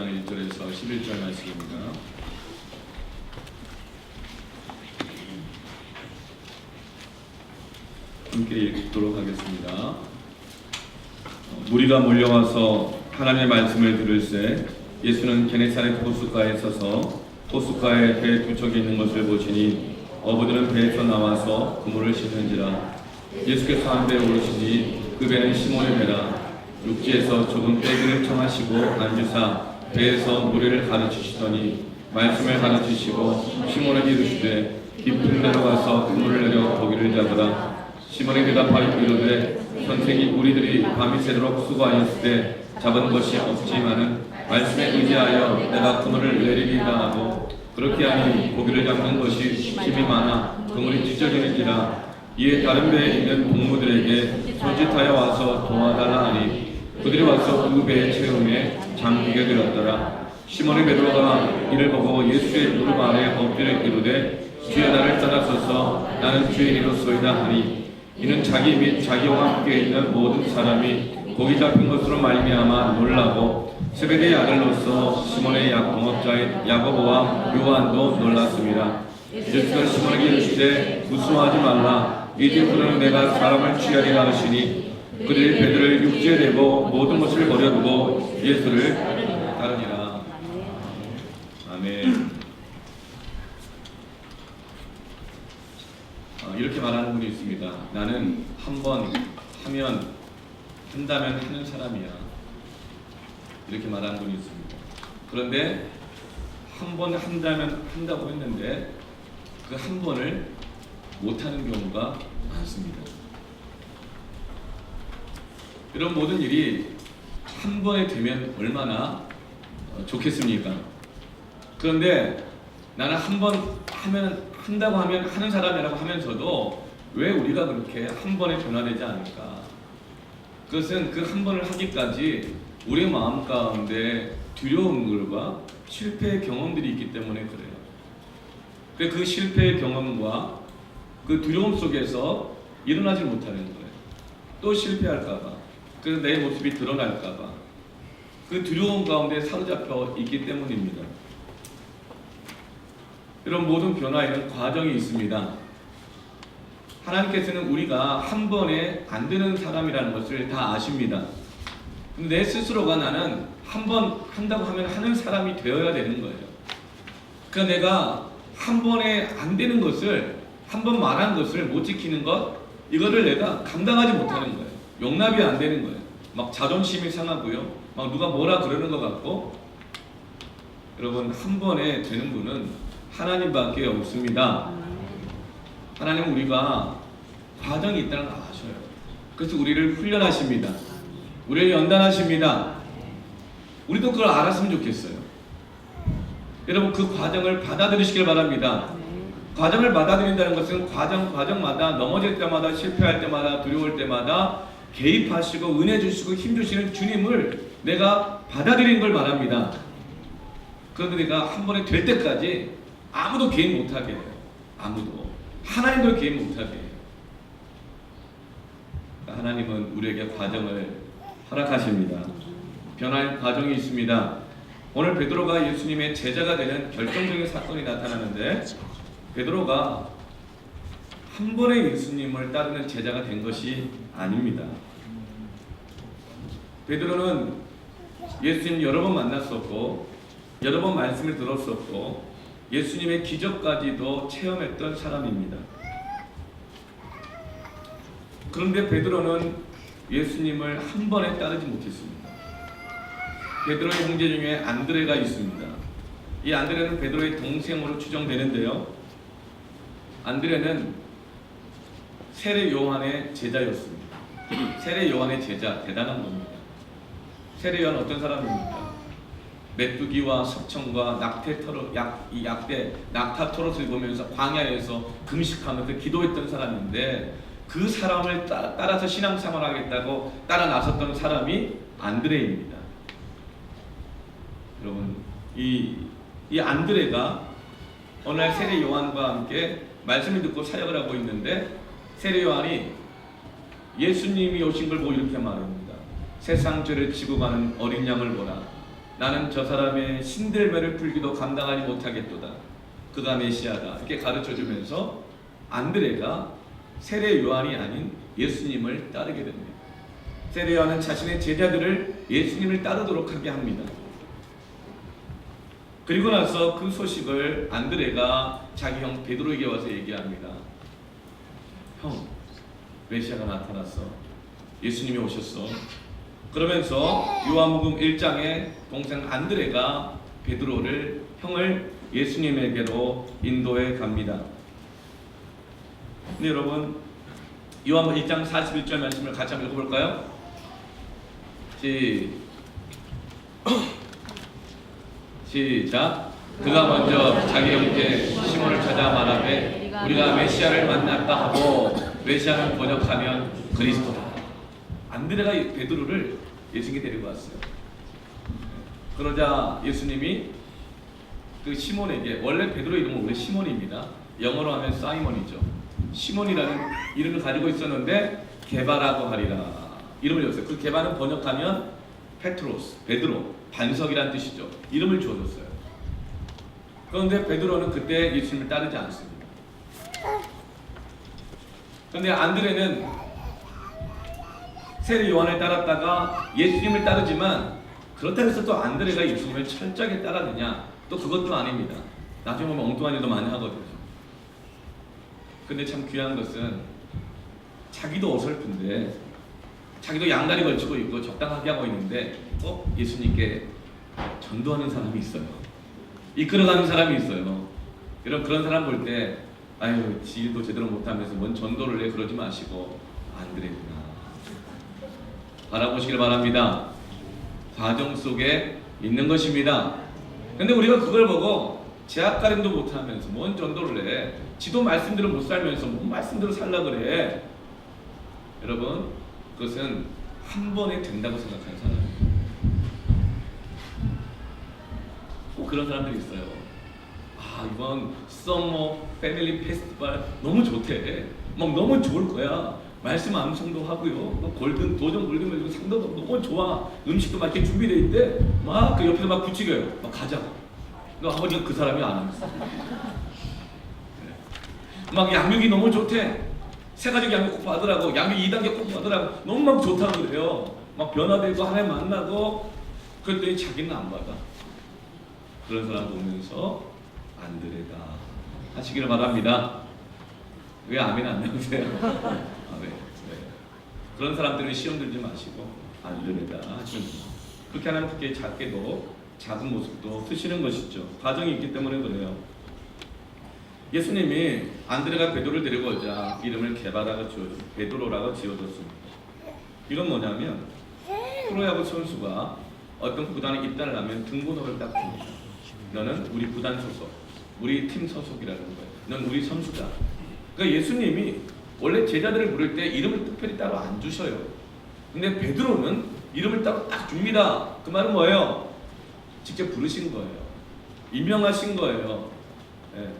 9장 1절에서 11절 말씀입니다. 함께 읽도록 하겠습니다. 무리가 몰려와서 하나님의 말씀을 들을새 예수는 게네사렛 호숫가에 서서 호숫가에 배 두 척이 있는 것을 보시니 어부들은 배에서 나와서 그물을 씻는지라. 예수께서 한 배에 오르시니 그 배는 시몬의 배라. 육지에서 조금 떼기를 청하시고 앉으사 배에서 무리를 가르치시더니 말씀을 가르치시고 시몬에게 이르시되 깊은 데로 가서 그물을 내려 고기를 잡으라. 시몬이 대답하여 이르되 선생이 우리들이 밤이 새도록 수고하였을 때 잡은 것이 없지만은 말씀에 의지하여 내가 그물을 내리리다 하고 그렇게 하니 고기를 잡는 것이 힘이 많아 그물이 찢어지는지라. 이에 다른 배에 있는 동무들에게 손짓하여 와서 도와달라 하니 그들이 와서 그 배의 체험에 잠기게 되었더라. 시몬의 베드로가 이를 보고 예수의 무릎 아래 엎드려 이르되 주여 나를 따라서서 나는 주인이로소이다 하니 이는 자기 및 자기와 함께 있는 모든 사람이 고기 잡힌 것으로 말미암아 놀라고 세베대의 아들로서 시몬의 동업자인 야고보와 요한도 놀랐습니다. 예수가 시몬에게 이르시되 무수하지 말라. 이제부터는 내가 사람을 취하리라 하시니 그들이 배들을 육지에 내고 모든 것을 버려두고 예수를 따르니라. 아멘. 이렇게 말하는 분이 있습니다. 나는 한번 한다면 하는 사람이야. 이렇게 말하는 분이 있습니다. 그런데 한 번 한다면 한다고 했는데 그 한 번을 못하는 경우가 많습니다. 이런 모든 일이 한 번에 되면 얼마나 좋겠습니까? 그런데 나는 한 번 한다고 하면 하는 사람이라고 하면서도 왜 우리가 그렇게 한 번에 변화되지 않을까? 그것은 그 한 번을 하기까지 우리의 마음 가운데 두려움과 실패의 경험들이 있기 때문에 그래요. 그 실패의 경험과 그 두려움 속에서 일어나지 못하는 거예요. 또 실패할까봐, 그래서 내 모습이 드러날까봐 그 두려움 가운데 사로잡혀 있기 때문입니다. 이런 모든 변화에는 과정이 있습니다. 하나님께서는 우리가 한 번에 안 되는 사람이라는 것을 다 아십니다. 근데 내 스스로가 나는 한 번 한다고 하면 하는 사람이 되어야 되는 거예요. 그러니까 내가 한 번에 안 되는 것을, 한 번 말한 것을 못 지키는 것, 이거를 내가 감당하지 못하는 거예요. 용납이 안 되는 거예요. 막 자존심이 상하고요. 막 누가 뭐라 그러는 것 같고. 여러분, 한 번에 되는 분은 하나님밖에 없습니다. 하나님은 우리가 과정이 있다는 걸 아셔요. 그래서 우리를 훈련하십니다. 우리를 연단하십니다. 우리도 그걸 알았으면 좋겠어요. 여러분, 그 과정을 받아들이시길 바랍니다. 과정을 받아들인다는 것은 과정마다 넘어질 때마다, 실패할 때마다, 두려울 때마다 개입하시고 은혜 주시고 힘 주시는 주님을 내가 받아들이는 걸 말합니다. 그런데 내가 한 번에 될 때까지 아무도 개입 못하게 해요. 아무도. 하나님도 개입 못하게 해요. 하나님은 우리에게 과정을 허락하십니다. 변화의 과정이 있습니다. 오늘 베드로가 예수님의 제자가 되는 결정적인 사건이 나타나는데, 베드로가 한 번에 예수님을 따르는 제자가 된 것이 아닙니다. 베드로는 예수님 여러 번 만났었고 여러 번 말씀을 들었었고 예수님의 기적까지도 체험했던 사람입니다. 그런데 베드로는 예수님을 한 번에 따르지 못했습니다. 베드로의 형제 중에 안드레가 있습니다. 이 안드레는 베드로의 동생으로 추정되는데요. 안드레는 세례 요한의 제자였습니다. 세례 요한의 제자, 대단한 겁니다. 세례 요한 어떤 사람입니까? 메뚜기와 석청과 낙타 토롯을 보면서 광야에서 금식하면서 기도했던 사람인데, 그 사람을 따라서 신앙생활하겠다고 따라 나섰던 사람이 안드레입니다. 여러분, 이 안드레가 어느 날 세례 요한과 함께 말씀을 듣고 사역을 하고 있는데, 세례 요한이 예수님이 오신 걸 보고 이렇게 말합니다. 세상 죄를 지고 가는 어린 양을 보라. 나는 저 사람의 신들매를 풀기도 감당하지 못하겠도다. 그가 메시아다. 이렇게 가르쳐주면서 안드레가 세례 요한이 아닌 예수님을 따르게 됩니다. 세례 요한은 자신의 제자들을 예수님을 따르도록 하게 합니다. 그리고 나서 그 소식을 안드레가 자기 형 베드로에게 와서 얘기합니다. 형, 메시아가 나타났어. 예수님이 오셨어. 그러면서 요한복음 1장에 동생 안드레가 베드로를 형을 예수님에게로 인도해 갑니다. 근데 여러분, 요한복음 1장 41절 말씀을 같이 한번 읽어볼까요? 시작. 그가 먼저 자기 형제 시몬을 찾아 말하되 우리가 메시아를 만났다 하고, 메시아는 번역하면 그리스도다. 안드레가 베드로를 예수님께 데리고 왔어요. 그러자 예수님이 그 시몬에게, 원래 베드로 이름은 원래 시몬입니다. 영어로 하면 사이먼이죠. 시몬이라는 이름을 가지고 있었는데 게바라고 하리라 이름을 줬어요. 그 게바는 번역하면 페트로스, 베드로, 반석이란 뜻이죠. 이름을 주어줬어요. 그런데 베드로는 그때 예수님을 따르지 않습니다. 그런데 안드레는 세례 요한을 따랐다가 예수님을 따르지만, 그렇다고 해서 또 안드레가 예수님을 철저하게 따랐느냐? 또 그것도 아닙니다. 나중에 보면 엉뚱한 일도 많이 하거든요. 근데 참 귀한 것은 자기도 어설픈데, 자기도 양다리 걸치고 있고 적당하게 하고 있는데 예수님께 전도하는 사람이 있어요. 이끌어가는 사람이 있어요. 여러분, 그런 사람 볼 때 아유, 지일도 제대로 못하면서 뭔 전도를 해, 그러지 마시고 안드레구나 바라보시길 바랍니다. 과정 속에 있는 것입니다. 근데 우리가 그걸 보고 제약가림도 못하면서 뭔 전도를 해, 지도 말씀대로 못 살면서 뭔 말씀대로 살라 그래. 여러분, 그것은 한 번에 된다고 생각하는 사람이에요. 꼭 그런 사람들이 있어요. 아, 이번 서머 패밀리 페스티벌 너무 좋대. 막 너무 좋을 거야. 말씀 암송도 하고요. 뭐 골든 도전 골든 메달 상도 너무 좋아. 음식도 막 이렇게 준비돼 있대. 막 그 옆에서 막 부추겨요. 막 가자. 너 아버지가 그 사람이 안 왔어. 막 양육이 너무 좋대. 세 가지 양육 꼭 받으라고. 양육 2단계 꼭 받으라고. 너무 막 좋다고 그래요. 막 변화되고 하나님 만나고. 그랬더니 자기는 안 받아. 그런 사람 보면서 안드레다 하시기를 바랍니다. 왜 아멘 안 나오세요? 아, 네. 그런 사람들은 시험 들지 마시고 안드레다 하시면 됩니다. 그렇게 하면 그렇게 작게도 작은 모습도 쓰시는 것이죠. 과정이 있기 때문에 그래요. 예수님이 안드레가 베드로를 데리고 오자 이름을 게바라고 지어줬습니다. 베드로라고 지어줬습니다. 이건 뭐냐면, 프로야구 선수가 어떤 구단에 입단을 하면 등번호를 딱 줍니다. 너는 우리 구단 소속, 우리 팀 소속이라는 거예요. 넌 우리 선수다. 그러니까 예수님이 원래 제자들을 부를 때 이름을 특별히 따로 안 주셔요. 근데 베드로는 이름을 따로 딱 줍니다. 그 말은 뭐예요? 직접 부르신 거예요. 임명하신 거예요. 네.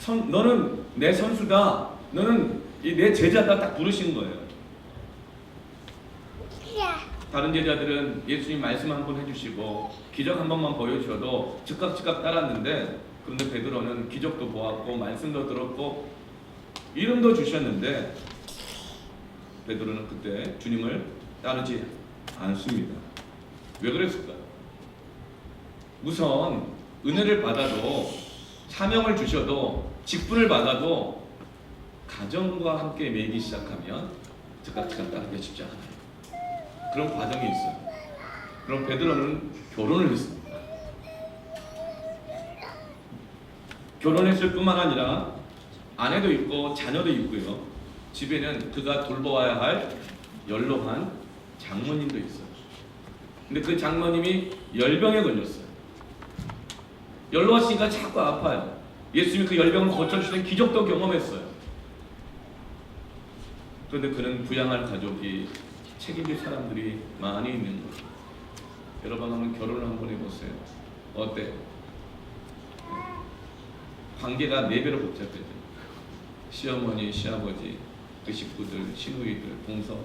너는 내 선수다. 너는 내 제자다. 딱 부르신 거예요. 다른 제자들은 예수님 말씀 한 번 해주시고 기적 한 번만 보여주셔도 즉각 따랐는데, 그런데 베드로는 기적도 보았고 말씀도 들었고 이름도 주셨는데 베드로는 그때 주님을 따르지 않습니다. 왜 그랬을까요? 우선 은혜를 받아도, 사명을 주셔도, 직분을 받아도 가정과 함께 매기 시작하면 즉각 따르기가 쉽지 않아요. 그런 과정이 있어요. 그럼 베드로는 결혼을 했습니다. 결혼했을 뿐만 아니라 아내도 있고 자녀도 있고요. 집에는 그가 돌보아야 할 연로한 장모님도 있어요. 근데 그 장모님이 열병에 걸렸어요. 연로하시니까 자꾸 아파요. 예수님이 그 열병을 고쳐주시는 기적도 경험했어요. 그런데 그는 부양할 가족이, 책임질 사람들이 많이 있는 거죠. 여러분 한번 결혼을 한번 해보세요. 어때요? 관계가 4배로 복잡해져요. 시어머니, 시아버지, 그 식구들, 시누이들, 동서,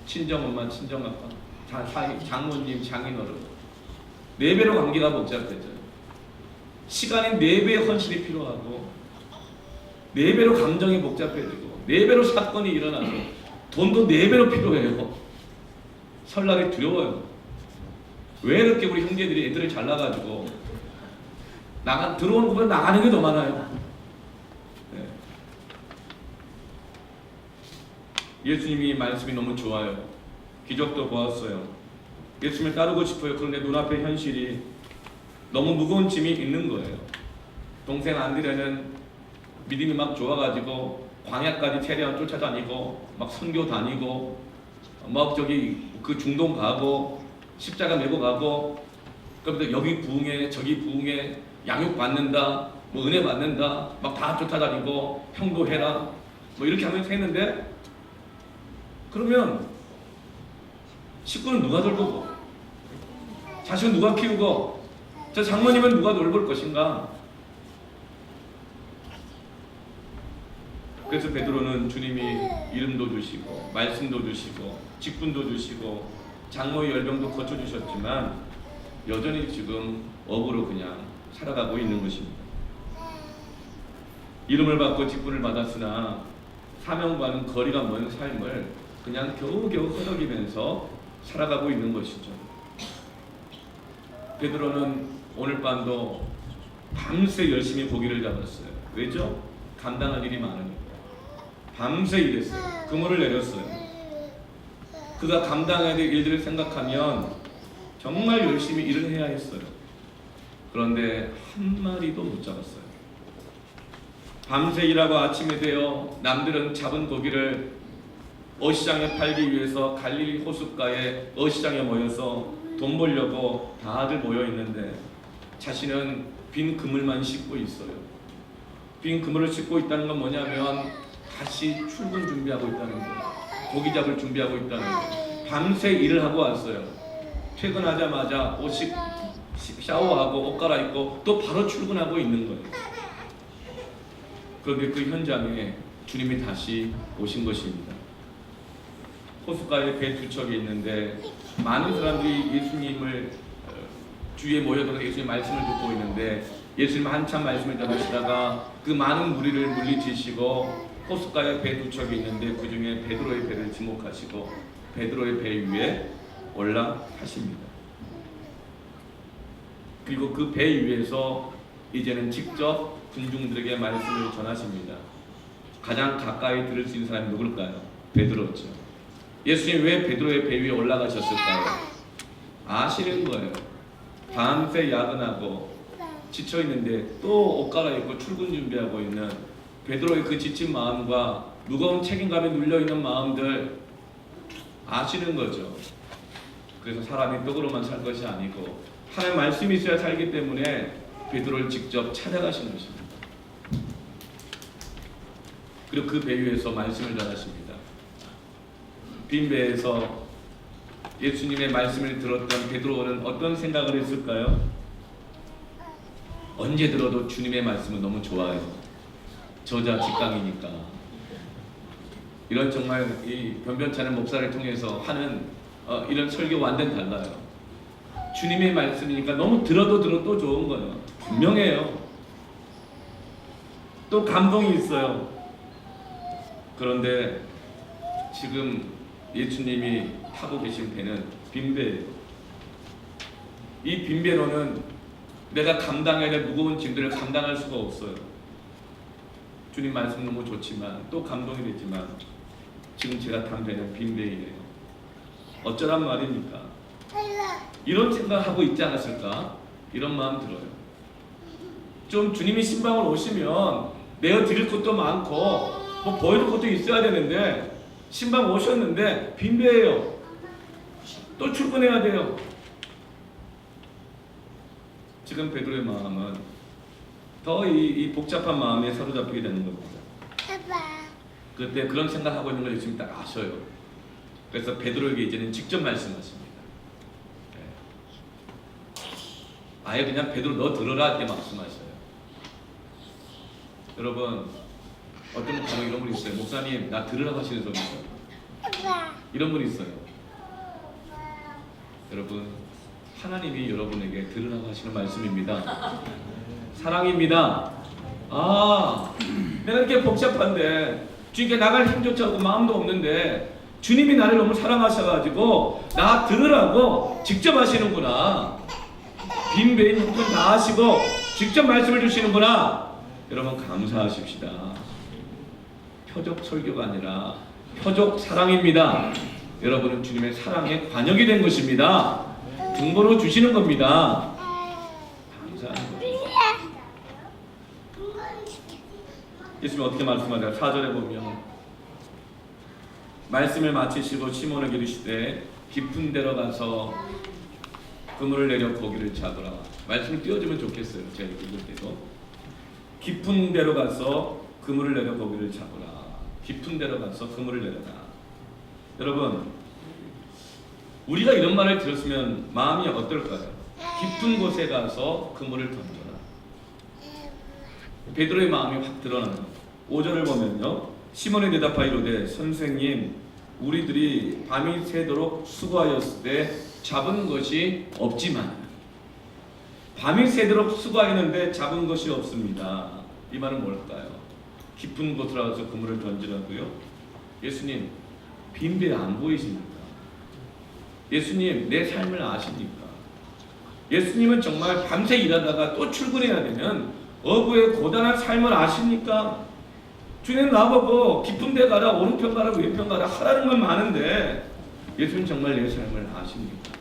친정엄마, 친정아빠, 장모님, 장인어른, 네 배로 관계가 복잡해져요. 시간이 네 배의 헌신이 필요하고, 네 배로 감정이 복잡해지고, 네 배로 사건이 일어나고, 돈도 네 배로 필요해요. 설날이 두려워요. 왜 이렇게 우리 형제들이 애들을 잘나가지고 들어오는 것보다 나가는 게 더 많아요. 네. 예수님이 말씀이 너무 좋아요. 기적도 보았어요. 예수님을 따르고 싶어요. 그런데 눈앞에 현실이 너무 무거운 짐이 있는 거예요. 동생 안드레는 믿음이 막 좋아가지고 광야까지 최대한 쫓아다니고 막 선교 다니고 막 저기 그 중동 가고 십자가 메고 가고, 그런데 여기 부흥해 저기 부흥해, 양육 받는다, 뭐 은혜 받는다, 막 다 쫓아다니고 형도해라, 뭐 이렇게 하면서 했는데, 그러면 식구는 누가 돌보고, 자식은 누가 키우고, 저 장모님은 누가 돌볼 것인가? 그래서 베드로는 주님이 이름도 주시고 말씀도 주시고 직분도 주시고 장모의 열병도 거쳐주셨지만 여전히 지금 업으로 그냥 살아가고 있는 것입니다. 이름을 받고 직분을 받았으나 사명과는 거리가 먼 삶을 그냥 겨우겨우 허덕이면서 살아가고 있는 것이죠. 베드로는 오늘 밤도 밤새 열심히 고기를 잡았어요. 왜죠? 감당할 일이 많으니까. 밤새 일했어요. 그물을 내렸어요. 그가 감당해야 될 일들을 생각하면 정말 열심히 일을 해야 했어요. 그런데 한 마리도 못 잡았어요. 밤새 일하고 아침이 되어 남들은 잡은 고기를 어시장에 팔기 위해서 갈릴리 호숫가에 어시장에 모여서 돈 벌려고 다들 모여 있는데 자신은 빈 그물만 싣고 있어요. 빈 그물을 싣고 있다는 건 뭐냐면 다시 출근 준비하고 있다는 거예요. 고기 잡을 준비하고 있다는 거예요. 밤새 일을 하고 왔어요. 퇴근하자마자 옷 샤워하고 옷 갈아입고 또 바로 출근하고 있는 거예요. 그런데 그 현장에 주님이 다시 오신 것입니다. 호숫가에 배 두 척이 있는데 많은 사람들이 예수님을 주위에 모여들어서 예수님 말씀을 듣고 있는데, 예수님 한참 말씀을 전하시다가 그 많은 무리를 물리치시고 호숫가에 배 두 척이 있는데 그 중에 베드로의 배를 지목하시고 베드로의 배 위에 올라타십니다. 그리고 그 배 위에서 이제는 직접 군중들에게 말씀을 전하십니다. 가장 가까이 들을 수 있는 사람이 누굴까요? 베드로죠. 예수님 왜 베드로의 배 위에 올라가셨을까요? 아시는 거예요. 밤새 야근하고 지쳐있는데 또 옷 갈아입고 출근 준비하고 있는 베드로의 그 지친 마음과 무거운 책임감에 눌려있는 마음들 아시는 거죠. 그래서 사람이 떡으로만 살 것이 아니고 하나님의 말씀이 있어야 살기 때문에 베드로를 직접 찾아가신 것입니다. 그리고 그 배 위에서 말씀을 전하십니다. 빈 배에서 예수님의 말씀을 들었던 베드로는 어떤 생각을 했을까요? 언제 들어도 주님의 말씀은 너무 좋아요. 저자 직강이니까. 이런 정말 이 변변찮은 목사를 통해서 하는 이런 설교 완전 달라요. 주님의 말씀이니까 너무 들어도 좋은 거예요. 분명해요. 또 감동이 있어요. 그런데 지금 예수님이 타고 계신 배는 빈배예요. 이 빈배로는 내가 감당해야 될 무거운 짐들을 감당할 수가 없어요. 주님 말씀 너무 좋지만 또 감동이 되지만 지금 제가 탄 배는 빈배이래요. 어쩌란 말입니까? 이런 생각하고 있지 않았을까? 이런 마음 들어요. 좀 주님이 신방을 오시면 내어 드릴 것도 많고 뭐 보여줄 것도 있어야 되는데 신방 오셨는데 빈배예요. 또 출근해야 돼요. 지금 베드로의 마음은 더 이 복잡한 마음에 사로잡히게 되는 겁니다. 그때 그런 생각하고 있는 걸 예수님이 딱 아셔요. 그래서 베드로에게 이제는 직접 말씀하십니다. 아예 그냥 베드로 너 들어라 이렇게 말씀하셔요. 여러분 어떤 분은 이런 분 있어요. 목사님 나 들으라고 하시는 분이 있어요. 이런 분이 있어요. 여러분 하나님이 여러분에게 들으라고 하시는 말씀입니다. 사랑입니다. 아, 내가 이렇게 복잡한데 주님께 나갈 힘조차 없고 마음도 없는데 주님이 나를 너무 사랑하셔가지고 나 들으라고 직접 하시는구나. 빈 배인 형편 다 하시고 직접 말씀을 주시는구나. 여러분 감사하십시다. 표적 설교가 아니라 표적 사랑입니다. 여러분은 주님의 사랑에 관역이 된 것입니다. 등보로 주시는 겁니다. 감사합니다. 예수님 어떻게 말씀하세요? 4절에 보면 말씀을 마치시고 시몬에게 이르시되 깊은 데로 가서 그물을 내려 고기를 잡으라. 말씀을 띄워주면 좋겠어요. 제가 읽을 때도 깊은 데로 가서 그물을 내려 고기를 잡으라. 깊은 데로 가서 그물을 내려라. 여러분 우리가 이런 말을 들었으면 마음이 어떨까요? 깊은 곳에 가서 그물을 던져라. 베드로의 마음이 확 드러나요. 5절을 보면요. 시몬이 대답하여 이르되 선생님 우리들이 밤이 새도록 수고하였을 때 잡은 것이 없지만 밤이 새도록 수고하였는데 잡은 것이 없습니다. 이 말은 뭘까요? 깊은 곳으로 가서 그물을 던지라고요? 예수님 빈배 안 보이십니까? 예수님 내 삶을 아십니까? 예수님은 정말 밤새 일하다가 또 출근해야 되면 어부의 고단한 삶을 아십니까? 주님 나보고 깊은 데 가라, 오른편 가라, 왼편 가라 하라는 건 많은데 예수님 정말 내 삶을 아십니까?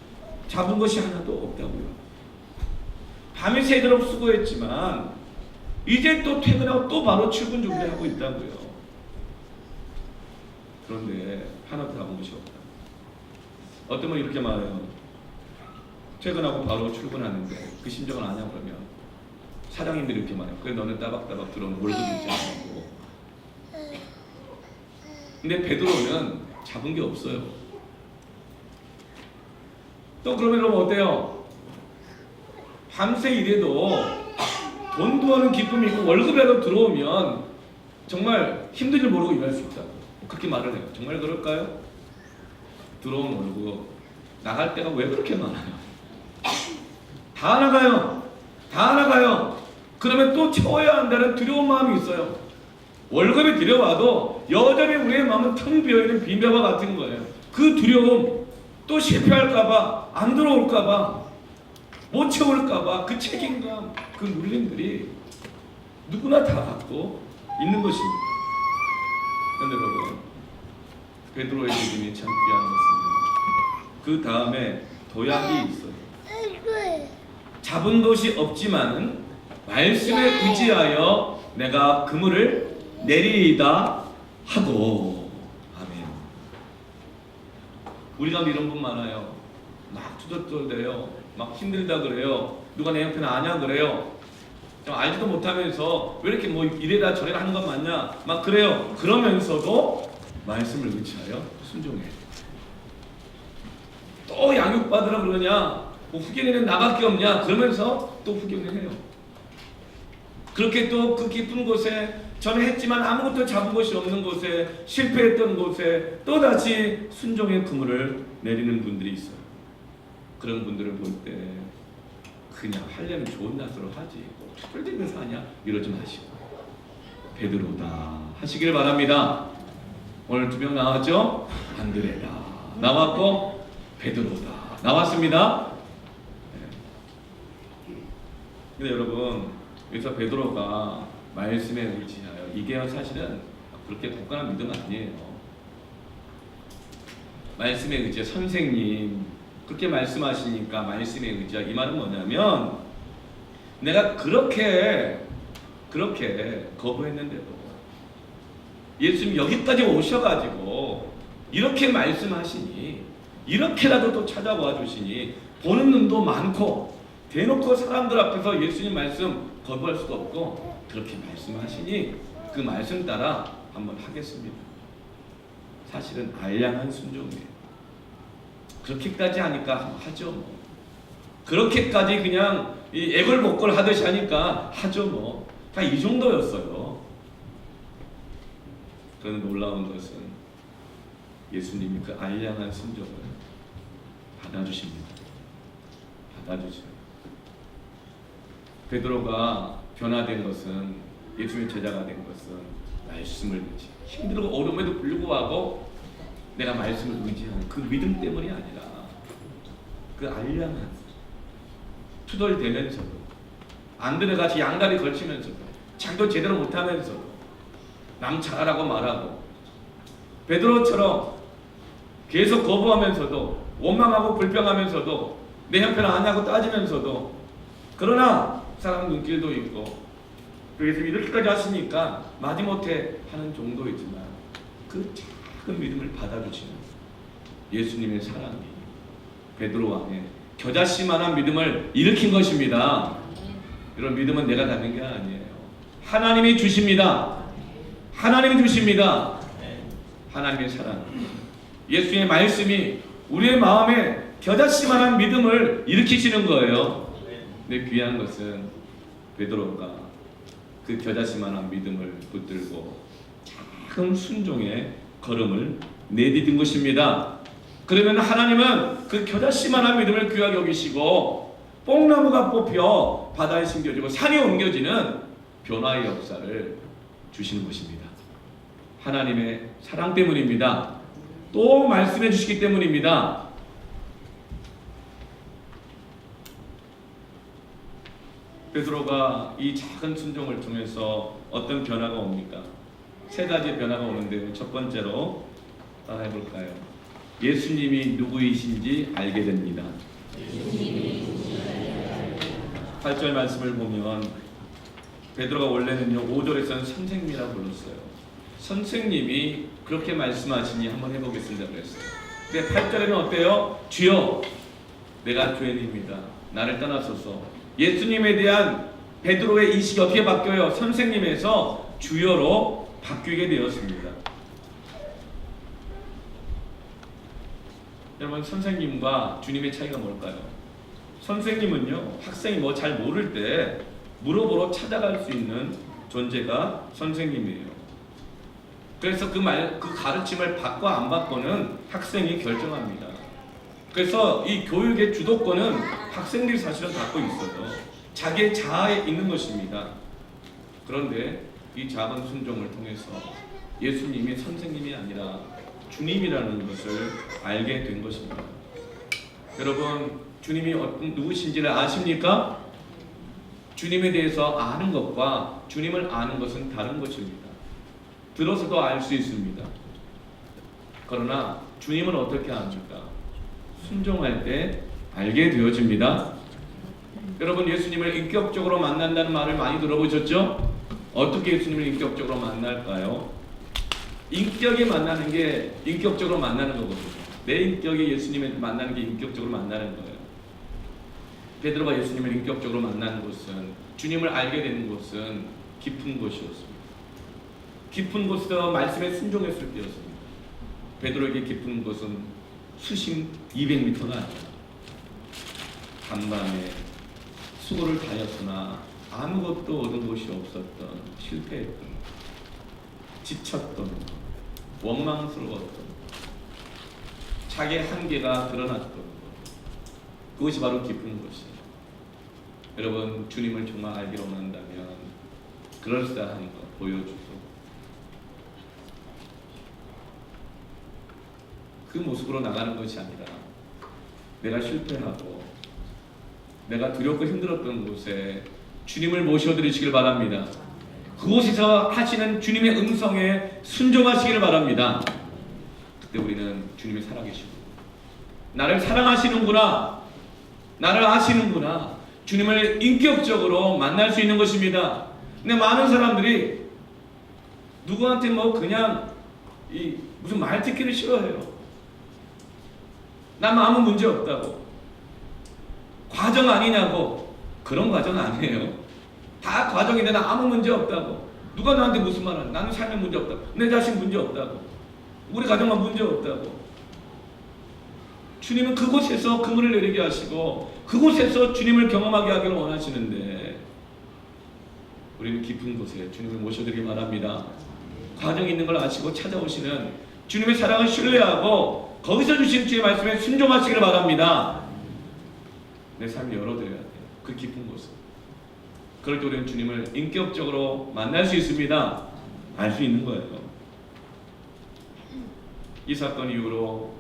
잡은 것이 하나도 없다고요. 밤이 새도록 수고했지만 이제 또 퇴근하고 또 바로 출근 준비하고 있다고요. 그런데 하나도 잡은 것이 없다. 어떤 분 이렇게 말해요. 퇴근하고 바로 출근하는데 그 심정을 아냐 그러면 사장님들이 이렇게 말해요. 그래 너는 따박따박 들어오는 월급 주지 않고. 근데 베드로는 잡은 게 없어요. 또 그러면 어때요? 밤새 일해도 돈도 하는 기쁨이 있고 월급이라도 들어오면 정말 힘든 줄 모르고 일할 수 있다고 그렇게 말을 해요. 정말 그럴까요? 들어온 월급 나갈 때가 왜 그렇게 많아요? 다 나가요. 다 나가요. 그러면 또 채워야 한다는 두려운 마음이 있어요. 월급이 들여와도 여전히 우리의 마음은 텅 비어있는 빈배와 같은 거예요. 그 두려움, 또 실패할까봐, 안 들어올까봐, 못 채울까봐 그 책임감, 그 눌림들이 누구나 다 갖고 있는 것입니다. 그런데 여러분, 베드로의 믿음이 참 귀한 것입니다. 그 다음에 도약이 있어요. 잡은 것이 없지만은 말씀에 의지하여 내가 그물을 내리이다 하고. 아멘. 우리가 이런 분 많아요. 막 투덜투덜대요. 막 힘들다 그래요. 누가 내 형편을 아냐 그래요. 좀 알지도 못하면서 왜 이렇게 뭐 이래라 저래라 하는 건 맞냐 막 그래요. 그러면서도 말씀을 의지하여 순종해. 또 양육받으라 그러냐, 뭐 후견인은 나밖에 없냐 그러면서 또 후견을 해요. 그렇게 또 그 깊은 곳에 전에 했지만 아무것도 잡은 것이 없는 곳에 실패했던 곳에 또다시 순종의 그물을 내리는 분들이 있어요. 그런 분들을 볼 때 그냥 하려면 좋은 낯으로 하지 뭐 툭불대면서 하냐 이러지 마시고 베드로다 하시길 바랍니다. 오늘 2명 나왔죠? 안드레다 나왔고 베드로다 나왔습니다. 근데 여러분 여기서 베드로가 말씀에 의지하여 이게 사실은 그렇게 독특한 믿음 아니에요. 말씀에 의지하여 선생님 그렇게 말씀하시니까 말씀에 의지하여 이 말은 뭐냐면 내가 그렇게 거부했는데도 예수님 여기까지 오셔가지고 이렇게 말씀하시니 이렇게라도 또 찾아와 주시니 보는 눈도 많고 대놓고 사람들 앞에서 예수님 말씀 거부할 수가 없고 그렇게 말씀하시니 그 말씀 따라 한번 하겠습니다. 사실은 알량한 순종이에요. 그렇게까지 하니까 하죠 뭐. 그렇게까지 그냥 이 애걸복걸 하듯이 하니까 하죠 뭐. 다 이 정도였어요. 그런데 놀라운 것은 예수님이 그 알량한 순종을 받아주십니다. 받아주죠. 베드로가 변화된 것은, 예수님의 제자가 된 것은 말씀을 의지, 힘들고 어려움에도 불구하고 내가 말씀을 의지하는 그 믿음 때문이 아니라 그 알량한 투덜대면서도 안드레 같이 양다리 걸치면서도 자기도 제대로 못하면서도 남 잘하라고 말하고 베드로처럼 계속 거부하면서도 원망하고 불평하면서도 내 형편 아냐고 따지면서도, 그러나 사람 눈길도 있고 그래서 이렇게까지 하시니까 마지못해 하는 정도이지만 그 작은 믿음을 받아주시는 예수님의 사랑이 베드로 안에 겨자씨만한 믿음을 일으킨 것입니다. 이런 믿음은 내가 갖는 게 아니에요. 하나님이 주십니다. 하나님이 주십니다. 하나님의 사랑, 예수의 말씀이 우리의 마음에 겨자씨만한 믿음을 일으키시는 거예요. 근데 귀한 것은 베드로가 그 겨자씨만한 믿음을 붙들고 작은 순종의 걸음을 내디딘 것입니다. 그러면 하나님은 그 겨자씨만한 믿음을 귀하게 여기시고 뽕나무가 뽑혀 바다에 심겨지고 산이 옮겨지는 변화의 역사를 주시는 것입니다. 하나님의 사랑 때문입니다. 또 말씀해 주시기 때문입니다. 베드로가 이 작은 순종을 통해서 어떤 변화가 옵니까? 세 가지 변화가 오는데요. 첫 번째로 따라해 볼까요? 예수님이 누구이신지 알게 됩니다. 8절 말씀을 보면 베드로가 원래는요 5절에서는 선생님이라고 불렀어요. 선생님이 그렇게 말씀하시니 한번 해보겠습니다 그랬어요. 근데 8절에는 어때요? 주여 내가 죄인입니다. 나를 떠나소서. 예수님에 대한 베드로의 인식이 어떻게 바뀌어요? 선생님에서 주여로 바뀌게 되었습니다. 여러분, 선생님과 주님의 차이가 뭘까요? 선생님은요 학생이 뭐 잘 모를 때 물어보러 찾아갈 수 있는 존재가 선생님이에요. 그래서 그 가르침을 받고 안 받고는 학생이 결정합니다. 그래서 이 교육의 주도권은 학생들이 사실은 갖고 있어요. 자기의 자아에 있는 것입니다. 그런데 이 작은 순종을 통해서 예수님이 선생님이 아니라 주님이라는 것을 알게 된 것입니다. 여러분, 주님이 누구신지를 아십니까? 주님에 대해서 아는 것과 주님을 아는 것은 다른 것입니다. 들어서도 알 수 있습니다. 그러나 주님은 어떻게 압니까? 순종할 때 알게 되어집니다. 여러분, 예수님을 인격적으로 만난다는 말을 많이 들어보셨죠? 어떻게 예수님을 인격적으로 만날까요? 인격이 만나는 게 인격적으로 만나는 거거든요. 내 인격이 예수님을 만나는 게 인격적으로 만나는 거예요. 베드로가 예수님을 인격적으로 만나는 곳은, 주님을 알게 되는 곳은 깊은 곳이었습니다. 깊은 곳에서 말씀에 순종했을 때였습니다. 베드로에게 깊은 곳은 수심 200m가 아니라 간밤에 수고를 다녔으나 아무것도 얻은 것이 없었던, 실패했던, 지쳤던, 원망스러웠던, 자기의 한계가 드러났던 것, 그것이 바로 깊은 곳이에요. 여러분, 주님을 정말 알기로 원한다면 그럴싸한 것 보여주고 그 모습으로 나가는 것이 아니라 내가 실패하고 내가 두렵고 힘들었던 곳에 주님을 모셔드리시길 바랍니다. 그곳에서 하시는 주님의 음성에 순종하시길 바랍니다. 그때 우리는 주님이 살아계시고 나를 사랑하시는구나, 나를 아시는구나, 주님을 인격적으로 만날 수 있는 것입니다. 근데 많은 사람들이 누구한테 뭐 그냥 무슨 말 듣기를 싫어해요. 난 아무 문제 없다고, 과정 아니냐고. 그런 과정 아니에요. 다 과정인데 나 아무 문제 없다고. 누가 나한테 무슨 말 하냐. 나는 삶에 문제 없다고, 내 자신 문제 없다고, 우리 가정만 문제 없다고. 주님은 그곳에서 그물을 내리게 하시고 그곳에서 주님을 경험하게 하기를 원하시는데 우리는 깊은 곳에 주님을 모셔드리기 바랍니다. 과정이 있는 걸 아시고 찾아오시는 주님의 사랑을 신뢰하고 거기서 주신 주의 말씀에 순종하시기를 바랍니다. 내 삶을 열어드려야 돼요. 그 깊은 곳을. 그럴 때 우리는 주님을 인격적으로 만날 수 있습니다. 알 수 있는 거예요. 이 사건 이후로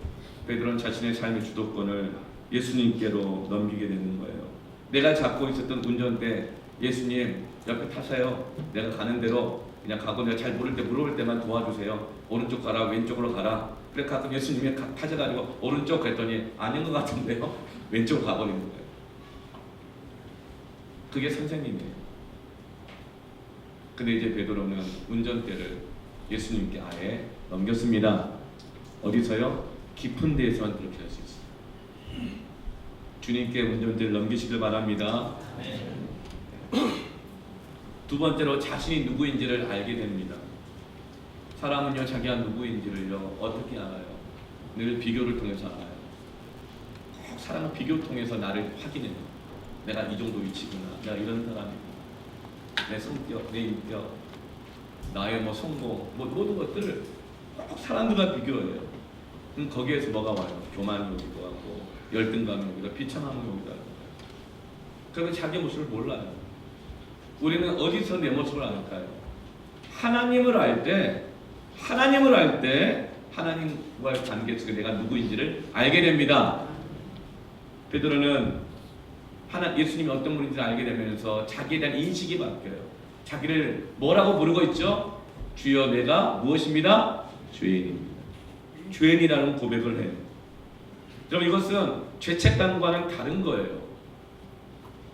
베드로는 자신의 삶의 주도권을 예수님께로 넘기게 되는 거예요. 내가 잡고 있었던 운전대 예수님 옆에 타세요. 내가 가는 대로 그냥 가고 내가 잘 모를 때 물어볼 때만 도와주세요. 오른쪽 가라 왼쪽으로 가라. 그래 가끔 예수님이 타셔가지고 오른쪽 그랬더니 아닌 것 같은데요. 왼쪽으로 가버리는 거예요. 그게 선생님이에요. 근데 이제 베드로는 운전대를 예수님께 아예 넘겼습니다. 어디서요? 깊은 데에서만 그렇게 할 수 있어요. 주님께 운전대를 넘기시길 바랍니다. 두 번째로 자신이 누구인지를 알게 됩니다. 사람은요 자기가 누구인지를요 어떻게 알아요? 늘 비교를 통해서 알아요. 사람은 비교 통해서 나를 확인해요. 내가 이 정도 위치구나. 내가 이런 사람이구나. 내 성격, 내 인격, 나의 뭐 성공, 뭐 모든 것들을 꼭 사람들과 비교해요. 그럼 거기에서 뭐가 와요? 교만이 오기도 하고 열등감이 오기도 하고 비참함이 오기도 하고. 그러면 자기 모습을 몰라요. 우리는 어디서 내 모습을 알까요? 하나님을 알 때 하나님과의 관계 속에 내가 누구인지를 알게 됩니다. 베드로는 예수님이 어떤 분인지 알게 되면서 자기에 대한 인식이 바뀌어요. 자기를 뭐라고 부르고 있죠? 주여 내가 무엇입니다? 죄인입니다. 죄인이라는 고백을 해요. 그럼 이것은 죄책감과는 다른 거예요.